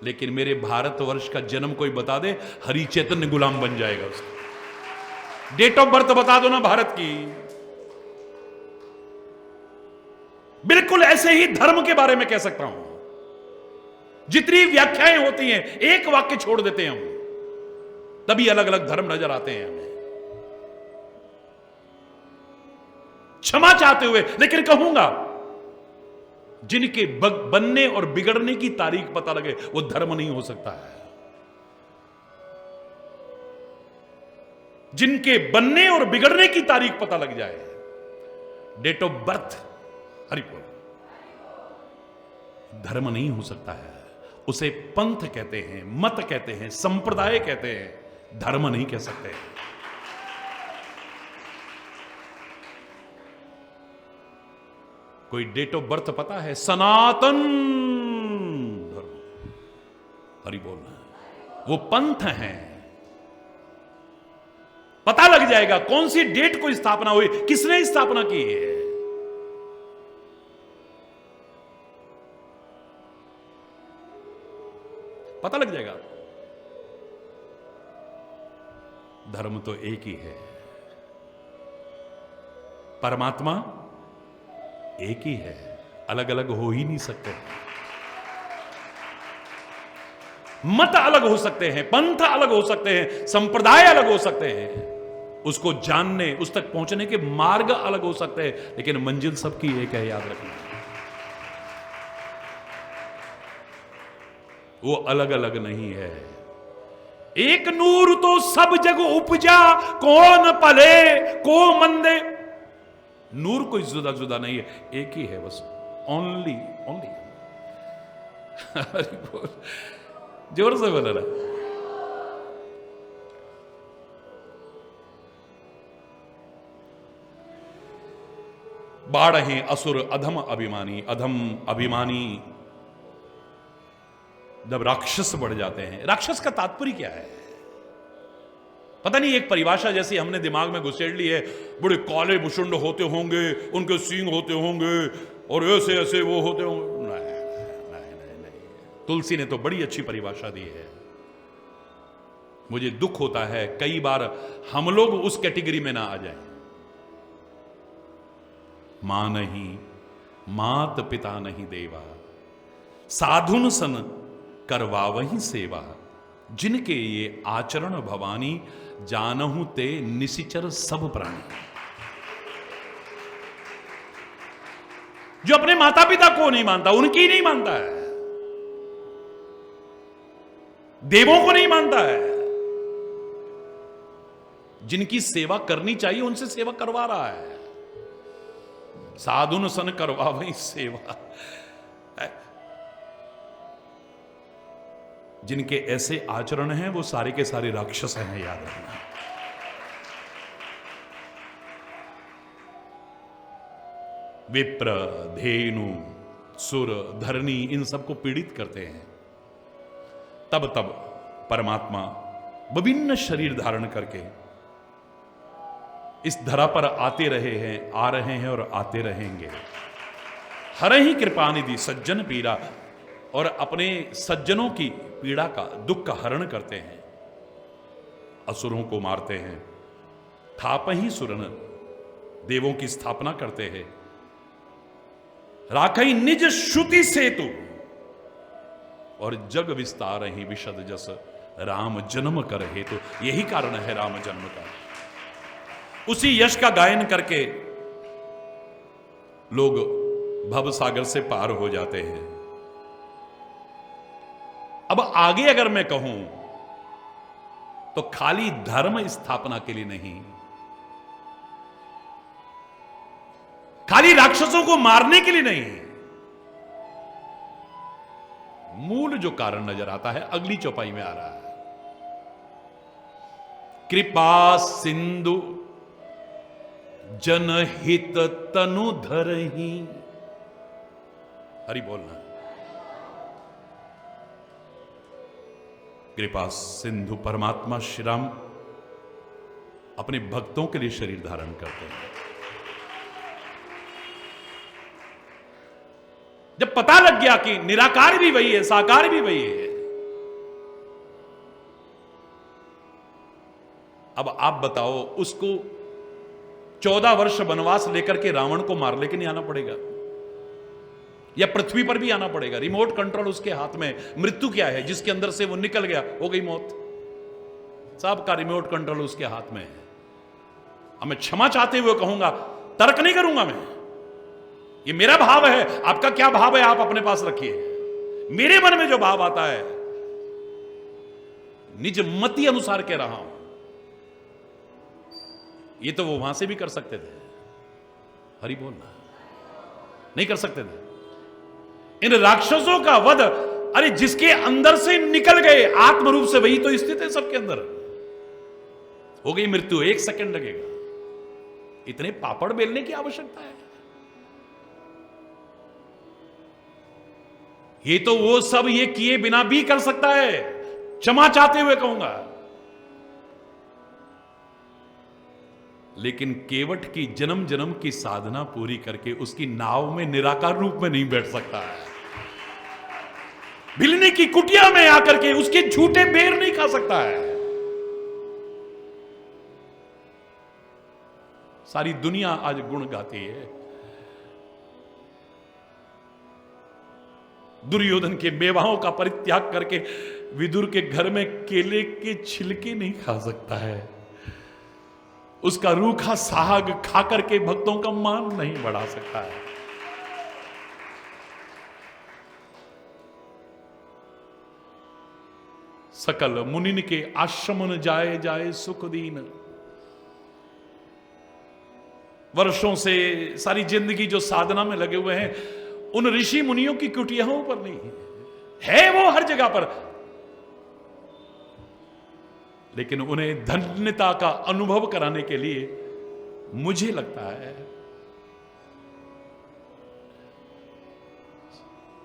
लेकिन मेरे भारतवर्ष का जन्म कोई बता दे, हरि चैतन्य गुलाम बन जाएगा उसका। डेट ऑफ बर्थ बता दो ना भारत की। बिल्कुल ऐसे ही धर्म के बारे में कह सकता हूं। जितनी व्याख्याएं होती हैं, एक वाक्य छोड़ देते हैं हम, तभी अलग अलग धर्म नजर आते हैं हमें। क्षमा चाहते हुए लेकिन कहूंगा, जिनके बनने और बिगड़ने की तारीख पता लगे वो धर्म नहीं हो सकता है। जिनके बनने और बिगड़ने की तारीख पता लग जाए, डेट ऑफ बर्थ, हरिपुर, धर्म नहीं हो सकता है। उसे पंथ कहते हैं, मत कहते हैं, संप्रदाय कहते हैं, धर्म नहीं कह सकते। कोई डेट ऑफ बर्थ पता है? सनातन धर्म, हरि बोलना, वो पंथ है। पता लग जाएगा कौन सी डेट को स्थापना हुई, किसने स्थापना की है। पता लग जाएगा। धर्म तो एक ही है, परमात्मा एक ही है, अलग अलग हो ही नहीं सकते। मत अलग हो सकते हैं, पंथ अलग हो सकते हैं, संप्रदाय अलग हो सकते हैं, उसको जानने, उस तक पहुंचने के मार्ग अलग हो सकते हैं, लेकिन मंजिल सबकी एक है, याद रखना। वो अलग अलग नहीं है। एक नूर तो सब जग उपजा, कौन पले को मंदे। नूर कोई जुदा जुदा नहीं है, एक ही है बस, ओनली ओनली। जोर से बोला ना। बाढ़ असुर अधम अभिमानी, अधम अभिमानी जब राक्षस बढ़ जाते हैं। राक्षस का तात्पर्य क्या है? पता नहीं, एक परिभाषा जैसी हमने दिमाग में घुसेड़ ली है, बड़े काले मुशुंड होते होंगे, उनके सींग होते होंगे और ऐसे ऐसे वो होते होंगे। तुलसी ने तो बड़ी अच्छी परिभाषा दी है। मुझे दुख होता है कई बार हम लोग उस कैटेगरी में ना आ जाएं। मां नहीं, मात पिता नहीं देवा, साधुन सन करवावही सेवा, जिनके ये आचरण भवानी, जानहु ते निशिचर सब प्राणी। जो अपने माता पिता को नहीं मानता, उनकी नहीं मानता है, देवों को नहीं मानता है, जिनकी सेवा करनी चाहिए उनसे सेवा करवा रहा है। साधुन सन करवावही सेवा। जिनके ऐसे आचरण हैं वो सारे के सारे राक्षस हैं, याद रखना। विप्र, धेनु, सुर, धरनी, इन सबको पीड़ित करते हैं। तब तब परमात्मा विभिन्न शरीर धारण करके इस धरा पर आते रहे हैं, आ रहे हैं और आते रहेंगे। हरहि कृपा निधि सज्जन पीड़ा, और अपने सज्जनों की पीड़ा का, दुख का हरण करते हैं। असुरों को मारते हैं। थापहि सुरन, देवों की स्थापना करते हैं। राखई निज श्रुति सेतु, और जग विस्तार ही विशद जस, राम जन्म कर हेतु। तो यही कारण है राम जन्म का। उसी यश का गायन करके लोग भव सागर से पार हो जाते हैं। अब आगे अगर मैं कहूं तो खाली धर्म स्थापना के लिए नहीं, खाली राक्षसों को मारने के लिए नहीं, मूल जो कारण नजर आता है अगली चौपाई में आ रहा है। कृपा सिंधु जनहित तनु धरहि। हरि बोलना। कृपा सिंधु परमात्मा श्री राम अपने भक्तों के लिए शरीर धारण करते हैं। जब पता लग गया कि निराकार भी वही है, साकार भी वही है, अब आप बताओ, उसको 14 वर्ष वनवास लेकर के रावण को मार लेके नहीं आना पड़ेगा, या पृथ्वी पर भी आना पड़ेगा? रिमोट कंट्रोल उसके हाथ में। मृत्यु क्या है? जिसके अंदर से वो निकल गया, हो गई मौत। सबका रिमोट कंट्रोल उसके हाथ में है। अब मैं क्षमा चाहते हुए कहूंगा, तर्क नहीं करूंगा मैं, ये मेरा भाव है। आपका क्या भाव है आप अपने पास रखिए। मेरे मन में जो भाव आता है, निज मति अनुसार कह रहा हूं। ये तो वो वहां से भी कर सकते थे, हरि बोलना, नहीं कर सकते थे। इन राक्षसों का वध, अरे जिसके अंदर से निकल गए आत्म रूप से, वही तो स्थित है सबके अंदर। हो गई मृत्यु, 1 सेकंड लगेगा। इतने पापड़ बेलने की आवश्यकता है? ये तो वो सब ये किए बिना भी कर सकता है। क्षमा चाहते हुए कहूंगा, लेकिन केवट की जन्म जन्म की साधना पूरी करके उसकी नाव में निराकार रूप में नहीं बैठ सकता है। भिलने की कुटिया में आकर के उसके झूठे बेर नहीं खा सकता है। सारी दुनिया आज गुण गाती है। दुर्योधन के मेवाओं का परित्याग करके विदुर के घर में केले के छिलके नहीं खा सकता है, उसका रूखा साग खा करके भक्तों का मान नहीं बढ़ा सकता है। सकल मुनिन के आश्रमन जाए जाए सुख दीन। वर्षों से सारी जिंदगी जो साधना में लगे हुए हैं, उन ऋषि मुनियों की कुटियाओं पर नहीं है वो हर जगह पर, लेकिन उन्हें धन्यता का अनुभव कराने के लिए मुझे लगता है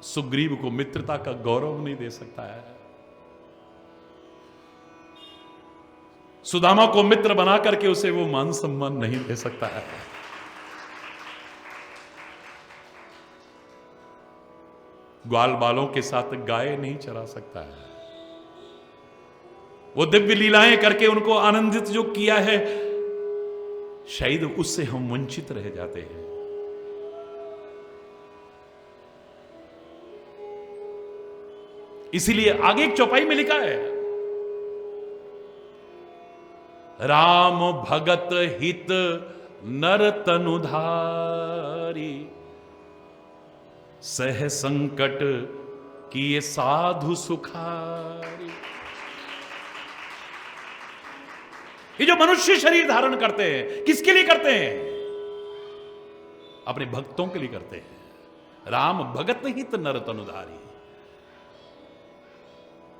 सुग्रीव को मित्रता का गौरव नहीं दे सकता है, सुदामा को मित्र बना करके उसे वो मान सम्मान नहीं दे सकता है। ग्वाल बालों के साथ गाय नहीं चरा सकता है। वो दिव्य लीलाएं करके उनको आनंदित जो किया है, शायद उससे हम वंचित रह जाते हैं। इसीलिए आगे एक चौपाई में लिखा है, राम भगत हित नर तनुधारी, सह संकट किए साधु सुखारी। ये जो मनुष्य शरीर धारण करते हैं, किसके लिए करते हैं? अपने भक्तों के लिए करते हैं। राम भगत हित नर तनुधारी,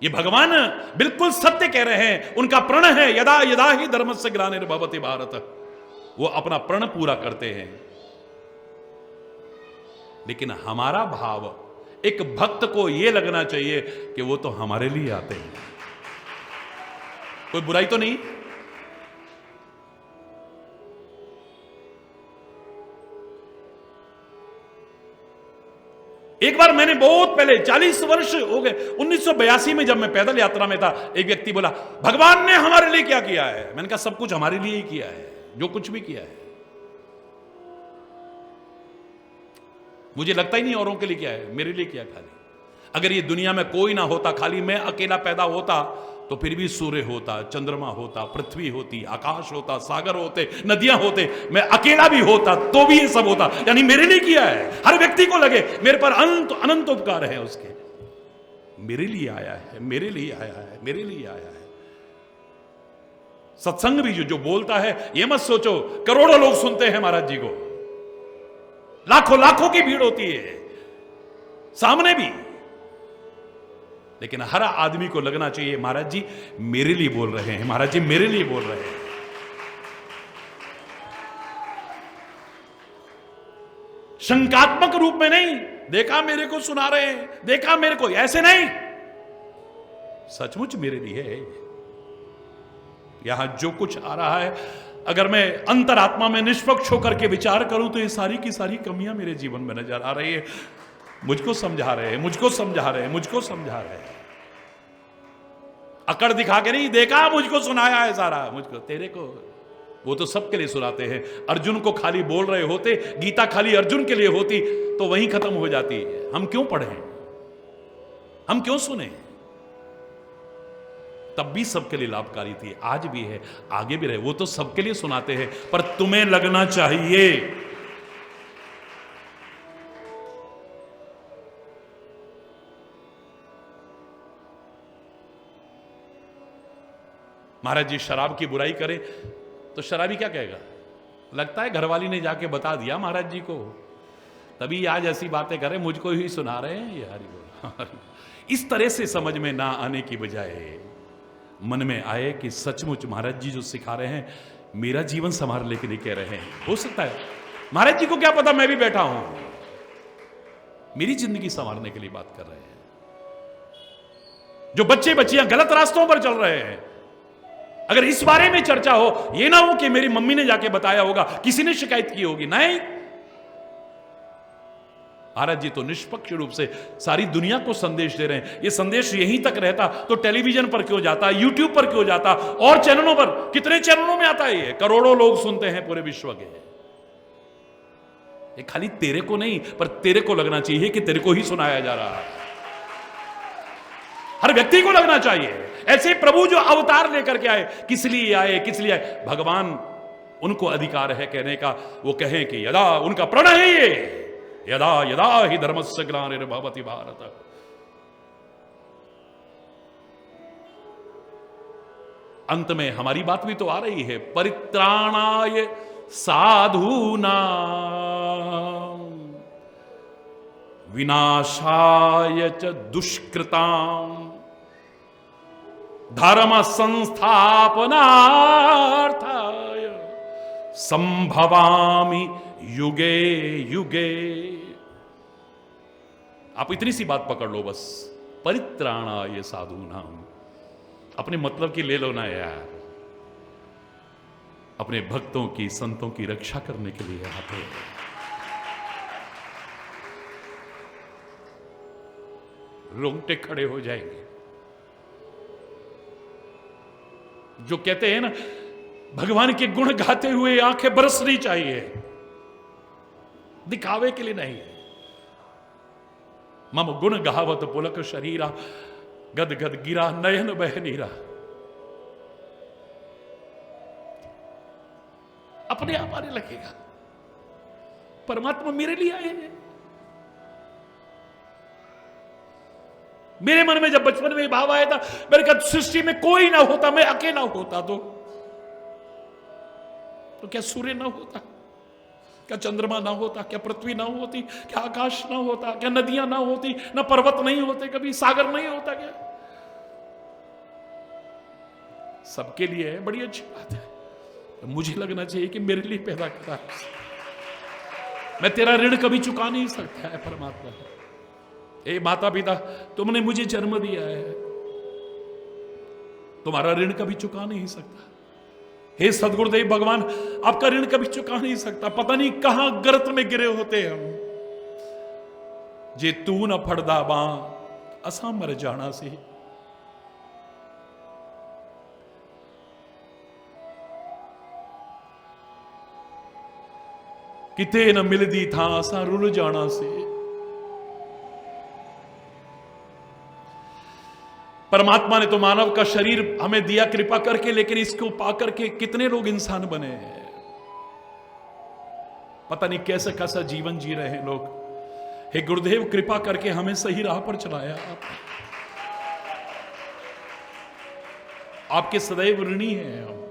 ये भगवान बिल्कुल सत्य कह रहे हैं। उनका प्रण है यदा यदा ही धर्मस्य ग्लानिर्भवति भारत, वो अपना प्रण पूरा करते हैं। लेकिन हमारा भाव एक भक्त को यह लगना चाहिए कि वो तो हमारे लिए आते हैं, कोई बुराई तो नहीं। एक बार मैंने बहुत पहले 40 वर्ष हो गए, 1982 में जब मैं पैदल यात्रा में था, एक व्यक्ति बोला भगवान ने हमारे लिए क्या किया है? मैंने कहा सब कुछ हमारे लिए ही किया है, जो कुछ भी किया है। मुझे लगता ही नहीं औरों के लिए क्या है, मेरे लिए किया खाली। अगर ये दुनिया में कोई ना होता, खाली मैं अकेला पैदा होता, तो फिर भी सूर्य होता, चंद्रमा होता, पृथ्वी होती, आकाश होता, सागर होते, नदियां होते, मैं अकेला भी होता तो भी ये सब होता। यानी मेरे लिए किया है। हर व्यक्ति को लगे मेरे पर अनंत उपकार है उसके, मेरे लिए आया है, मेरे लिए आया है, मेरे लिए आया है। सत्संग भी जो बोलता है, ये मत सोचो करोड़ों लोग सुनते हैं महाराज जी को, लाखों लाखों की भीड़ होती है सामने भी, लेकिन हर आदमी को लगना चाहिए महाराज जी मेरे लिए बोल रहे हैं, महाराज जी मेरे लिए बोल रहे हैं। शंकात्मक रूप में नहीं, देखा मेरे को सुना रहे हैं, देखा मेरे को, ऐसे नहीं, सचमुच मेरे लिए है। यहां जो कुछ आ रहा है, अगर मैं अंतरात्मा में निष्पक्ष होकर के विचार करूं तो ये सारी की सारी कमियां मेरे जीवन में नजर आ रही है। मुझको समझा रहे हैं, मुझको समझा रहे हैं, मुझको समझा रहे हैं। अकड़ दिखा के नहीं, देखा मुझको सुनाया है सारा, मुझको तेरे को, वो तो सबके लिए सुनाते हैं। अर्जुन को खाली बोल रहे होते, गीता खाली अर्जुन के लिए होती तो वहीं खत्म हो जाती। हम क्यों पढ़ें, हम क्यों सुने? तब भी सबके लिए लाभकारी थी, आज भी है, आगे भी रहे। वो तो सबके लिए सुनाते हैं, पर तुम्हें लगना चाहिए। महाराज जी शराब की बुराई करे तो शराबी क्या कहेगा? लगता है घरवाली ने जाके बता दिया महाराज जी को, तभी आज ऐसी बातें करे, मुझको ही सुना रहे हैं ये हरि बोल। इस तरह से समझ में ना आने की बजाय मन में आए कि सचमुच महाराज जी जो सिखा रहे हैं मेरा जीवन संभालने के लिए कह रहे हैं। हो सकता है महाराज जी को क्या पता मैं भी बैठा हूं, मेरी जिंदगी संवारने के लिए बात कर रहे हैं। जो बच्चे बच्चियां गलत रास्तों पर चल रहे हैं, अगर इस बारे में चर्चा हो, यह ना हो कि मेरी मम्मी ने जाके बताया होगा, किसी ने शिकायत की होगी, नहीं, महाराज जी तो निष्पक्ष रूप से सारी दुनिया को संदेश दे रहे हैं। ये संदेश यहीं तक रहता तो टेलीविजन पर क्यों जाता, यूट्यूब पर क्यों जाता, और चैनलों पर, कितने चैनलों में आता है ये, करोड़ों लोग सुनते हैं पूरे विश्व के। ये खाली तेरे को नहीं, पर तेरे को लगना चाहिए कि तेरे को ही सुनाया जा रहा है। हर व्यक्ति को लगना चाहिए। ऐसे प्रभु जो अवतार लेकर के आए, किस लिए आए, किस लिए आए? भगवान, उनको अधिकार है कहने का, वो कहें कि यदा, उनका प्रण है ये, यदा यदा ही धर्मस्य ग्लानिर्भवति भारत। अंत में हमारी बात भी तो आ रही है, परित्राणाय साधूनां विनाशाय च दुष्कृतां धर्म संस्थापनार्थाय संभवामि युगे युगे। आप इतनी सी बात पकड़ लो बस, परित्राणाय साधूनां, अपने मतलब की ले लो ना यार, अपने भक्तों की, संतों की रक्षा करने के लिए आते हैं। रोंगटे खड़े हो जाएंगे। जो कहते हैं ना, भगवान के गुण गाते हुए आंखें बरसनी चाहिए, दिखावे के लिए नहीं। मम गुण गावत पुलक शरीरा, गद गद गिरा नयन बह नीरा। अपने आप आने लगेगा, परमात्मा मेरे लिए आए हैं। मेरे मन में जब बचपन में भाव आया था, मेरे कहा सृष्टि में कोई ना होता, मैं अकेला होता तो क्या सूर्य ना होता, क्या चंद्रमा ना होता, क्या पृथ्वी ना होती, क्या आकाश ना होता, क्या नदियां ना होती, ना पर्वत नहीं होते, कभी सागर नहीं होता क्या? सबके लिए है, बड़ी अच्छी बात है। मुझे लगना चाहिए कि मेरे लिए पैदा करा, मैं तेरा ऋण कभी चुका नहीं सकता है परमात्मा। ए माता पिता, तुमने मुझे जन्म दिया है, तुम्हारा ऋण कभी चुका नहीं सकता। हे सदगुरुदेव भगवान, आपका ऋण कभी चुका नहीं सकता। पता नहीं कहां गर्त में गिरे होते हम, जे तू न फड़दा बां असा मर जाना से। किते न मिलदी था असा रुल जाना से। परमात्मा ने तो मानव का शरीर हमें दिया कृपा करके, लेकिन इसको पाकर के कितने लोग इंसान बने हैं, पता नहीं कैसे कैसा जीवन जी रहे हैं लोग। हे गुरुदेव, कृपा करके हमें सही राह पर चलाया। आपके सदैव ऋणी हैं हम।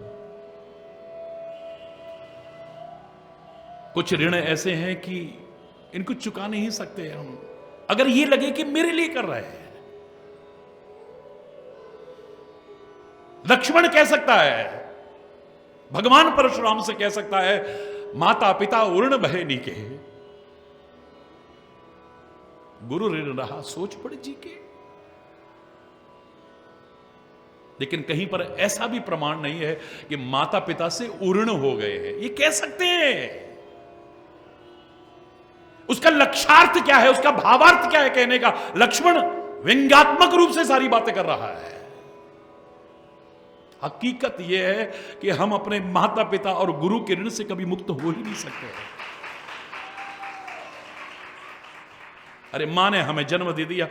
कुछ ऋण ऐसे हैं कि इनको चुका नहीं सकते हम। अगर ये लगे कि मेरे लिए कर रहे हैं, लक्ष्मण कह सकता है, भगवान परशुराम से कह सकता है, माता पिता उर्ण बहे नीके, गुरु ऋण रहा सोच पड़ जी के। लेकिन कहीं पर ऐसा भी प्रमाण नहीं है कि माता पिता से उर्ण हो गए हैं। ये कह सकते हैं, उसका लक्ष्यार्थ क्या है, उसका भावार्थ क्या है कहने का? लक्ष्मण व्यंग्यात्मक रूप से सारी बातें कर रहा है। हकीकत यह है कि हम अपने माता पिता और गुरु के ऋण से कभी मुक्त हो ही नहीं सकते। अरे मां ने हमें जन्म दे दिया,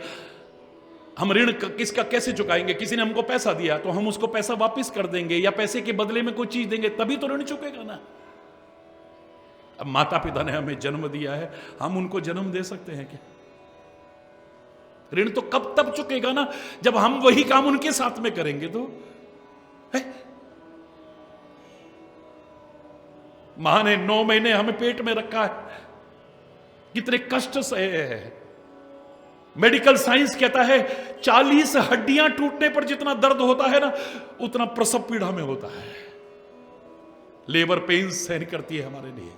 हम ऋण किसका कैसे चुकाएंगे? किसी ने हमको पैसा दिया तो हम उसको पैसा वापस कर देंगे, या पैसे के बदले में कोई चीज देंगे, तभी तो ऋण चुकेगा ना। अब माता पिता ने हमें जन्म दिया है, हम उनको जन्म दे सकते हैं क्या? ऋण तो कब तब चुकेगा ना, जब हम वही काम उनके साथ में करेंगे। तो मां ने 9 महीने हमें पेट में रखा है, कितने कष्ट सहे हैं। मेडिकल साइंस कहता है 40 हड्डियां टूटने पर जितना दर्द होता है ना, उतना प्रसव पीड़ा में होता है। लेबर पेन सहन करती है हमारे लिए।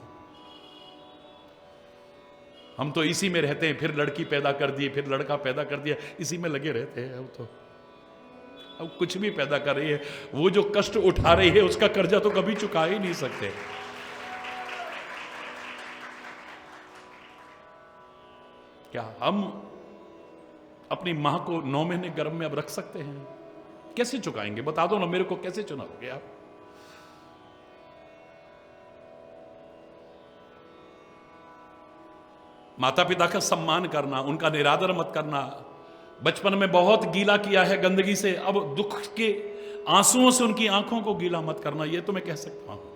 हम तो इसी में रहते हैं, फिर लड़की पैदा कर दी, फिर लड़का पैदा कर दिया, इसी में लगे रहते हैं। अब कुछ भी पैदा कर रही है, वो जो कष्ट उठा रही है उसका कर्जा तो कभी चुका ही नहीं सकते। क्या हम अपनी मां को 9 महीने गर्भ में अब रख सकते हैं? कैसे चुकाएंगे? बता दो ना मेरे को, कैसे चुनाओगे आप? माता पिता का सम्मान करना, उनका निरादर मत करना। बचपन में बहुत गीला किया है गंदगी से, अब दुख के आंसुओं से उनकी आंखों को गीला मत करना, यह तो मैं कह सकता हूं।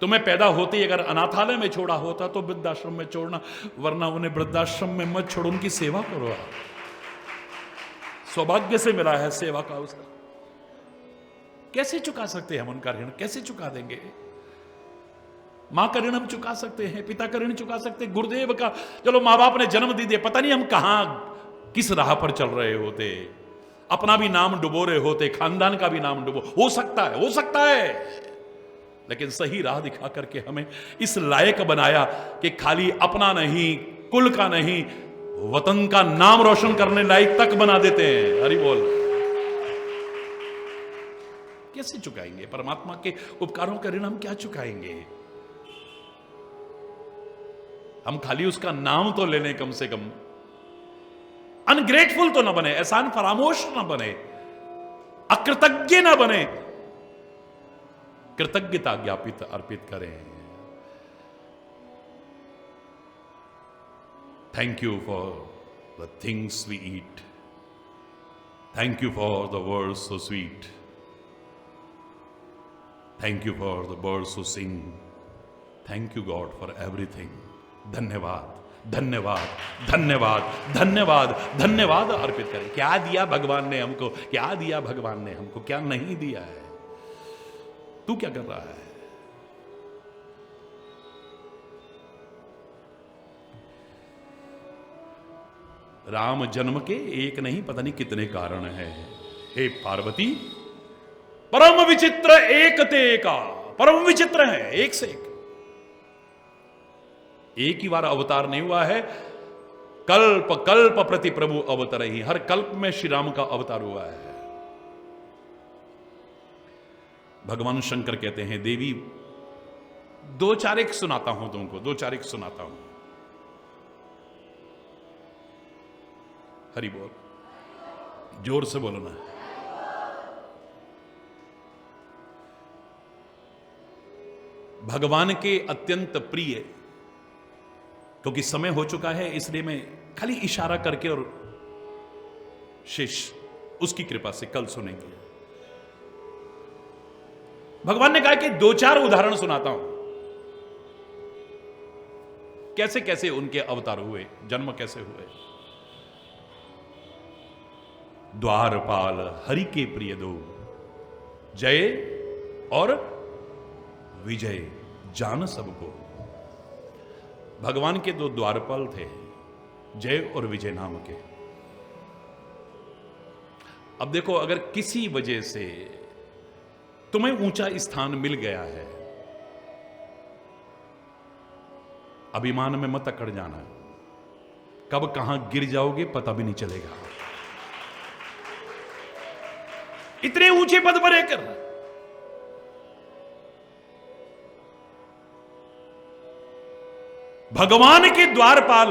तुम्हें पैदा होते ही अगर अनाथालय में छोड़ा होता तो वृद्धाश्रम में छोड़ना, वरना उन्हें वृद्धाश्रम में मत छोड़ो, उनकी सेवा करो। सौभाग्य से मिला है सेवा का उसका। कैसे चुका सकते हैं हम उनका ऋण? कैसे चुका देंगे? मां का ऋण हम चुका सकते हैं, पिता का ऋण चुका सकते हैं, गुरुदेव का। चलो मां बाप ने जन्म दे दिया, पता नहीं हम कहां किस राह पर चल रहे होते, अपना भी नाम डुबो रहे होते, खानदान का भी नाम डुबो, हो सकता है, लेकिन सही राह दिखा करके हमें इस लायक बनाया कि खाली अपना नहीं, कुल का नहीं, वतन का नाम रोशन करने लायक तक बना देते हैं। हरि बोल। कैसे चुकाएंगे परमात्मा के उपकारों का ऋण? हम क्या चुकाएंगे? हम खाली उसका नाम तो ले लें, कम से कम अनग्रेटफुल तो ना बने, एहसान फरामोश ना बने, अकृतज्ञ ना बने, कृतज्ञता ज्ञापित अर्पित करें। Thank you for the things we eat, thank you for the words so sweet, thank you for the birds so sing, thank you God for everything. धन्यवाद, धन्यवाद, धन्यवाद, धन्यवाद, धन्यवाद अर्पित करें। क्या दिया भगवान ने हमको? क्या दिया भगवान ने हमको? क्या नहीं दिया है? तू क्या कर रहा है? राम जन्म के एक नहीं पता नहीं कितने कारण हैं। हे पार्वती, परम विचित्र एक ते एका, परम विचित्र है, एक से एक ही बार अवतार नहीं हुआ है, कल्प कल्प प्रति प्रभु अवतार ही, हर कल्प में श्री राम का अवतार हुआ है। भगवान शंकर कहते हैं, देवी 2-4 एक सुनाता हूं तुमको, 2-4 एक सुनाता हूं। हरि बोल, जोर से बोलो ना। भगवान के अत्यंत प्रिय, क्योंकि समय हो चुका है इसलिए मैं खाली इशारा करके और शेष उसकी कृपा से कल सुनेंगे। भगवान ने कहा कि 2-4 उदाहरण सुनाता हूं, कैसे कैसे उनके अवतार हुए, जन्म कैसे हुए। द्वारपाल हरि के प्रिय दो, जय और विजय जान सबको। भगवान के 2 द्वारपाल थे, जय और विजय नाम के। अब देखो, अगर किसी वजह से तुम्हें ऊंचा स्थान मिल गया है, अभिमान में मत अकड़ जाना, कब कहां गिर जाओगे पता भी नहीं चलेगा। इतने ऊंचे पद पर रहकर भगवान के द्वारपाल,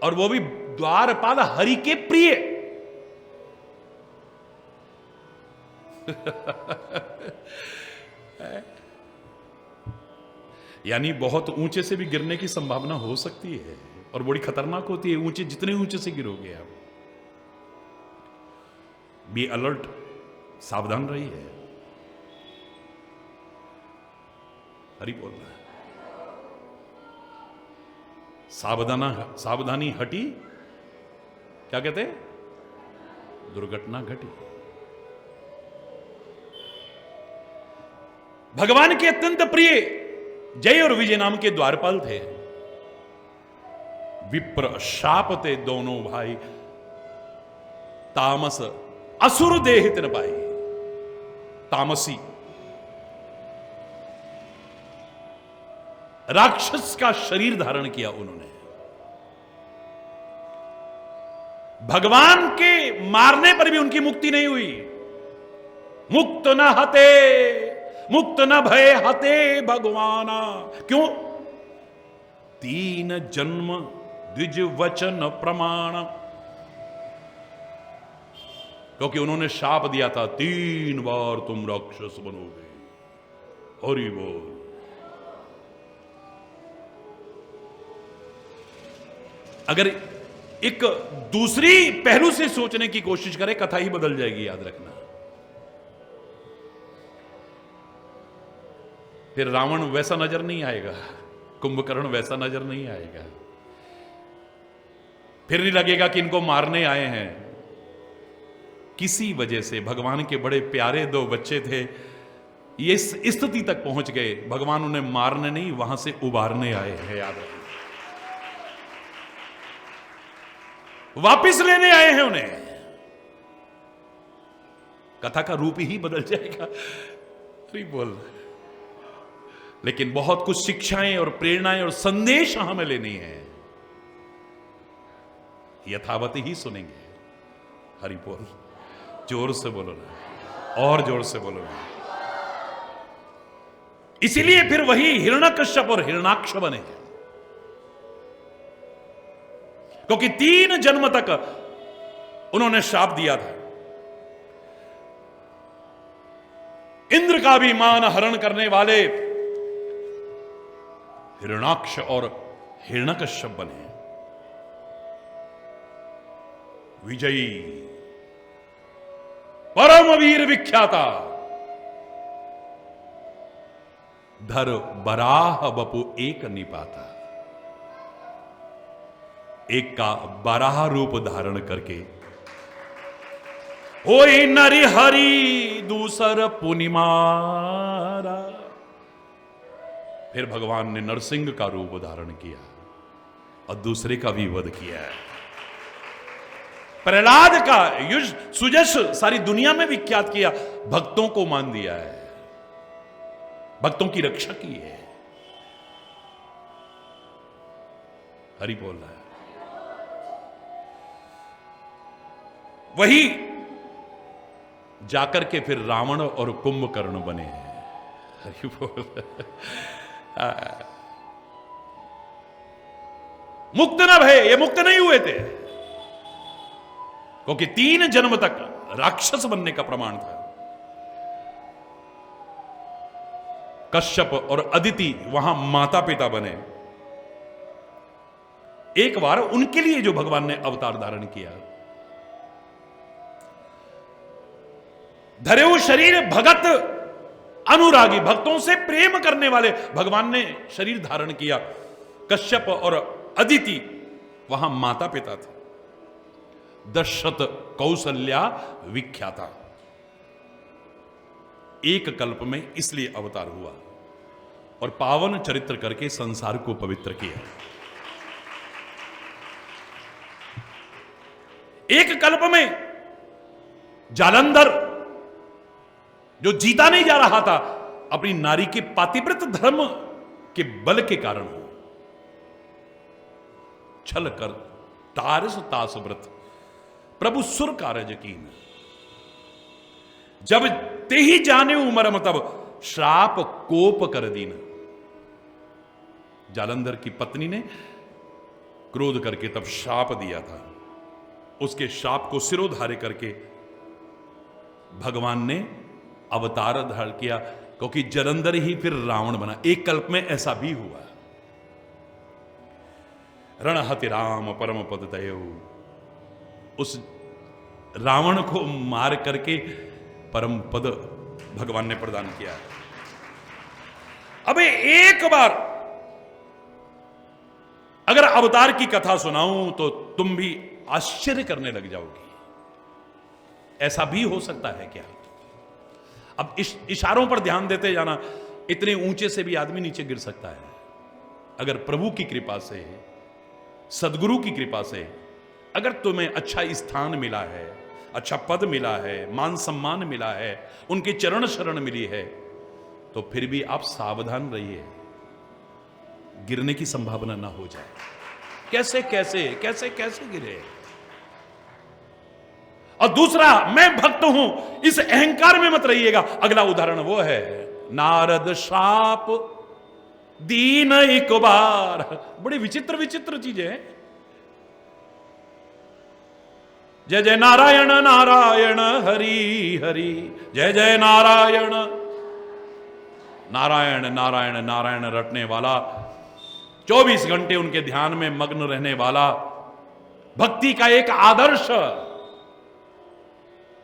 और वो भी द्वारपाल हरि के प्रिय। यानी बहुत ऊंचे से भी गिरने की संभावना हो सकती है और बड़ी खतरनाक होती है। ऊंचे, जितने ऊंचे से गिरोगे आप, बी अलर्ट, सावधान रहिए। हरि बोल रहा है। सावधानी हटी, क्या कहते, दुर्घटना घटी। भगवान के अत्यंत प्रिय जय और विजय नाम के द्वारपाल थे। विप्र शाप थे दोनों भाई, तामस असुर देह तिन पाई। तामसी राक्षस का शरीर धारण किया उन्होंने। भगवान के मारने पर भी उनकी मुक्ति नहीं हुई। मुक्त न हते, मुक्त न भय हते भगवाना। क्यों? तीन जन्म द्विज वचन प्रमाण, क्योंकि उन्होंने शाप दिया था 3 बार तुम राक्षस बनोगे। हरि बोल। अगर एक दूसरी पहलू से सोचने की कोशिश करें, कथा ही बदल जाएगी, याद रखना। फिर रावण वैसा नजर नहीं आएगा, कुंभकर्ण वैसा नजर नहीं आएगा। फिर नहीं लगेगा कि इनको मारने आए हैं। किसी वजह से भगवान के बड़े प्यारे 2 बच्चे थे, ये इस स्थिति तक पहुंच गए, भगवान उन्हें मारने नहीं, वहां से उबारने आए हैं। याद रखना, वापिस लेने आए हैं उन्हें। कथा का रूप ही बदल जाएगा। अरे बोल। लेकिन बहुत कुछ शिक्षाएं और प्रेरणाएं और संदेश हमें लेनी है, यथावत ही सुनेंगे। हरि बोल। जोर से बोलो ना, और जोर से बोलो ना। इसीलिए फिर वही हिरण्यकश्यप और हिरण्याक्ष बने, क्योंकि 3 जन्म तक उन्होंने शाप दिया था। इंद्र का भी मान हरण करने वाले हिरण्याक्ष और हिरण्यकश्यप बने विजयी, परम वीर विख्याता। धर बराह बपु एक निपाता, एक का 12 रूप धारण करके ओई नरि हरि दूसर पुनिमारा। फिर भगवान ने नरसिंह का रूप धारण किया और दूसरे का भी वध किया है। प्रहलाद का युज सुजस सारी दुनिया में विख्यात किया, भक्तों को मान दिया है, भक्तों की रक्षा की है। हरि बोल रहा है। वही जाकर के फिर रावण और कुंभकर्ण बने हैं। हरि बोल। मुक्त न भय, ये मुक्त नहीं हुए थे, क्योंकि 3 जन्म तक राक्षस बनने का प्रमाण था। कश्यप और अदिति वहां माता पिता बने। एक बार उनके लिए जो भगवान ने अवतार धारण किया, धरेऊ शरीर भगत अनुरागी, भक्तों से प्रेम करने वाले भगवान ने शरीर धारण किया। कश्यप और अदिति वहां माता पिता थे। दशरथ कौशल्या विख्याता, एक कल्प में इसलिए अवतार हुआ और पावन चरित्र करके संसार को पवित्र किया। एक कल्प में जालंधर जो जीता नहीं जा रहा था, अपनी नारी के पातिव्रत धर्म के बल के कारण छल कर तारस तास व्रत प्रभु सुर कारज कीन, जब ते ही जाने उमरम तब श्राप कोप कर दीन। जालंधर की पत्नी ने क्रोध करके तब शाप दिया था। उसके शाप को सिरोधार्य करके भगवान ने अवतार धारण किया, क्योंकि जालंधर ही फिर रावण बना। एक कल्प में ऐसा भी हुआ। रणहति राम परम पद दयो, उस रावण को मार करके परम पद भगवान ने प्रदान किया। अब एक बार अगर अवतार की कथा सुनाऊं तो तुम भी आश्चर्य करने लग जाओगी। ऐसा भी हो सकता है क्या? अब इशारों पर ध्यान देते जाना, इतने ऊंचे से भी आदमी नीचे गिर सकता है। अगर प्रभु की कृपा से, सदगुरु की कृपा से अगर तुम्हें अच्छा स्थान मिला है, अच्छा पद मिला है, मान सम्मान मिला है, उनके चरण शरण मिली है, तो फिर भी आप सावधान रहिए, गिरने की संभावना ना हो जाए। कैसे कैसे कैसे कैसे गिरे। और दूसरा, मैं भक्त हूं, इस अहंकार में मत रहिएगा। अगला उदाहरण वो है, नारद शाप दीन एक बार। बड़ी विचित्र विचित्र चीजें हैं। जय जय नारायण नारायण हरि हरि, जय जय नारायण नारायण नारायण नारायण रटने वाला, 24 घंटे उनके ध्यान में मग्न रहने वाला, भक्ति का एक आदर्श।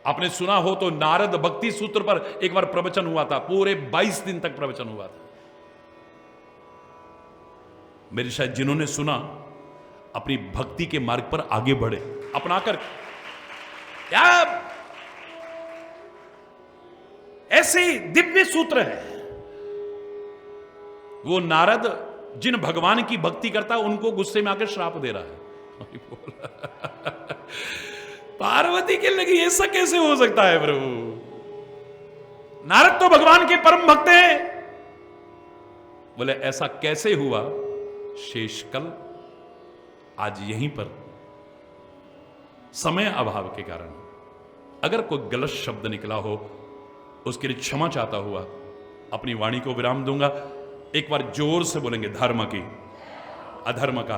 आपने सुना हो तो नारद भक्ति सूत्र पर एक बार प्रवचन हुआ था, पूरे 22 दिन तक प्रवचन हुआ था। मेरे शायद जिन्होंने सुना अपनी भक्ति के मार्ग पर आगे बढ़े, अपनाकर। क्या ऐसे दिव्य सूत्र है। वो नारद जिन भगवान की भक्ति करता उनको गुस्से में आकर श्राप दे रहा है। पार्वती के लगी ऐसा कैसे हो सकता है प्रभु? नारद तो भगवान के परम भक्त हैं। बोले ऐसा कैसे हुआ? शेषकल आज यहीं पर समय अभाव के कारण अगर कोई गलत शब्द निकला हो उसके लिए क्षमा चाहता हुआ अपनी वाणी को विराम दूंगा। एक बार जोर से बोलेंगे, धर्म की, अधर्म का,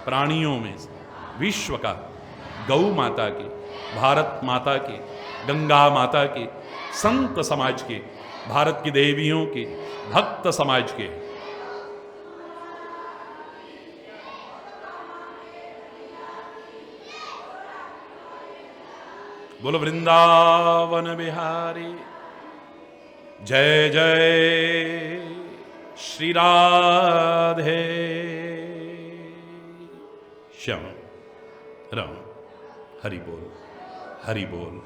प्राणियों में विश्व का, गौ माता की, भारत माता की, गंगा माता की, संत समाज की, भारत की देवियों की, भक्त समाज के। बोलो वृंदावन बिहारी, जय जय श्री राधे श्याम राम। हरि बोल, हरि बोल,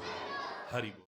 हरि बोल।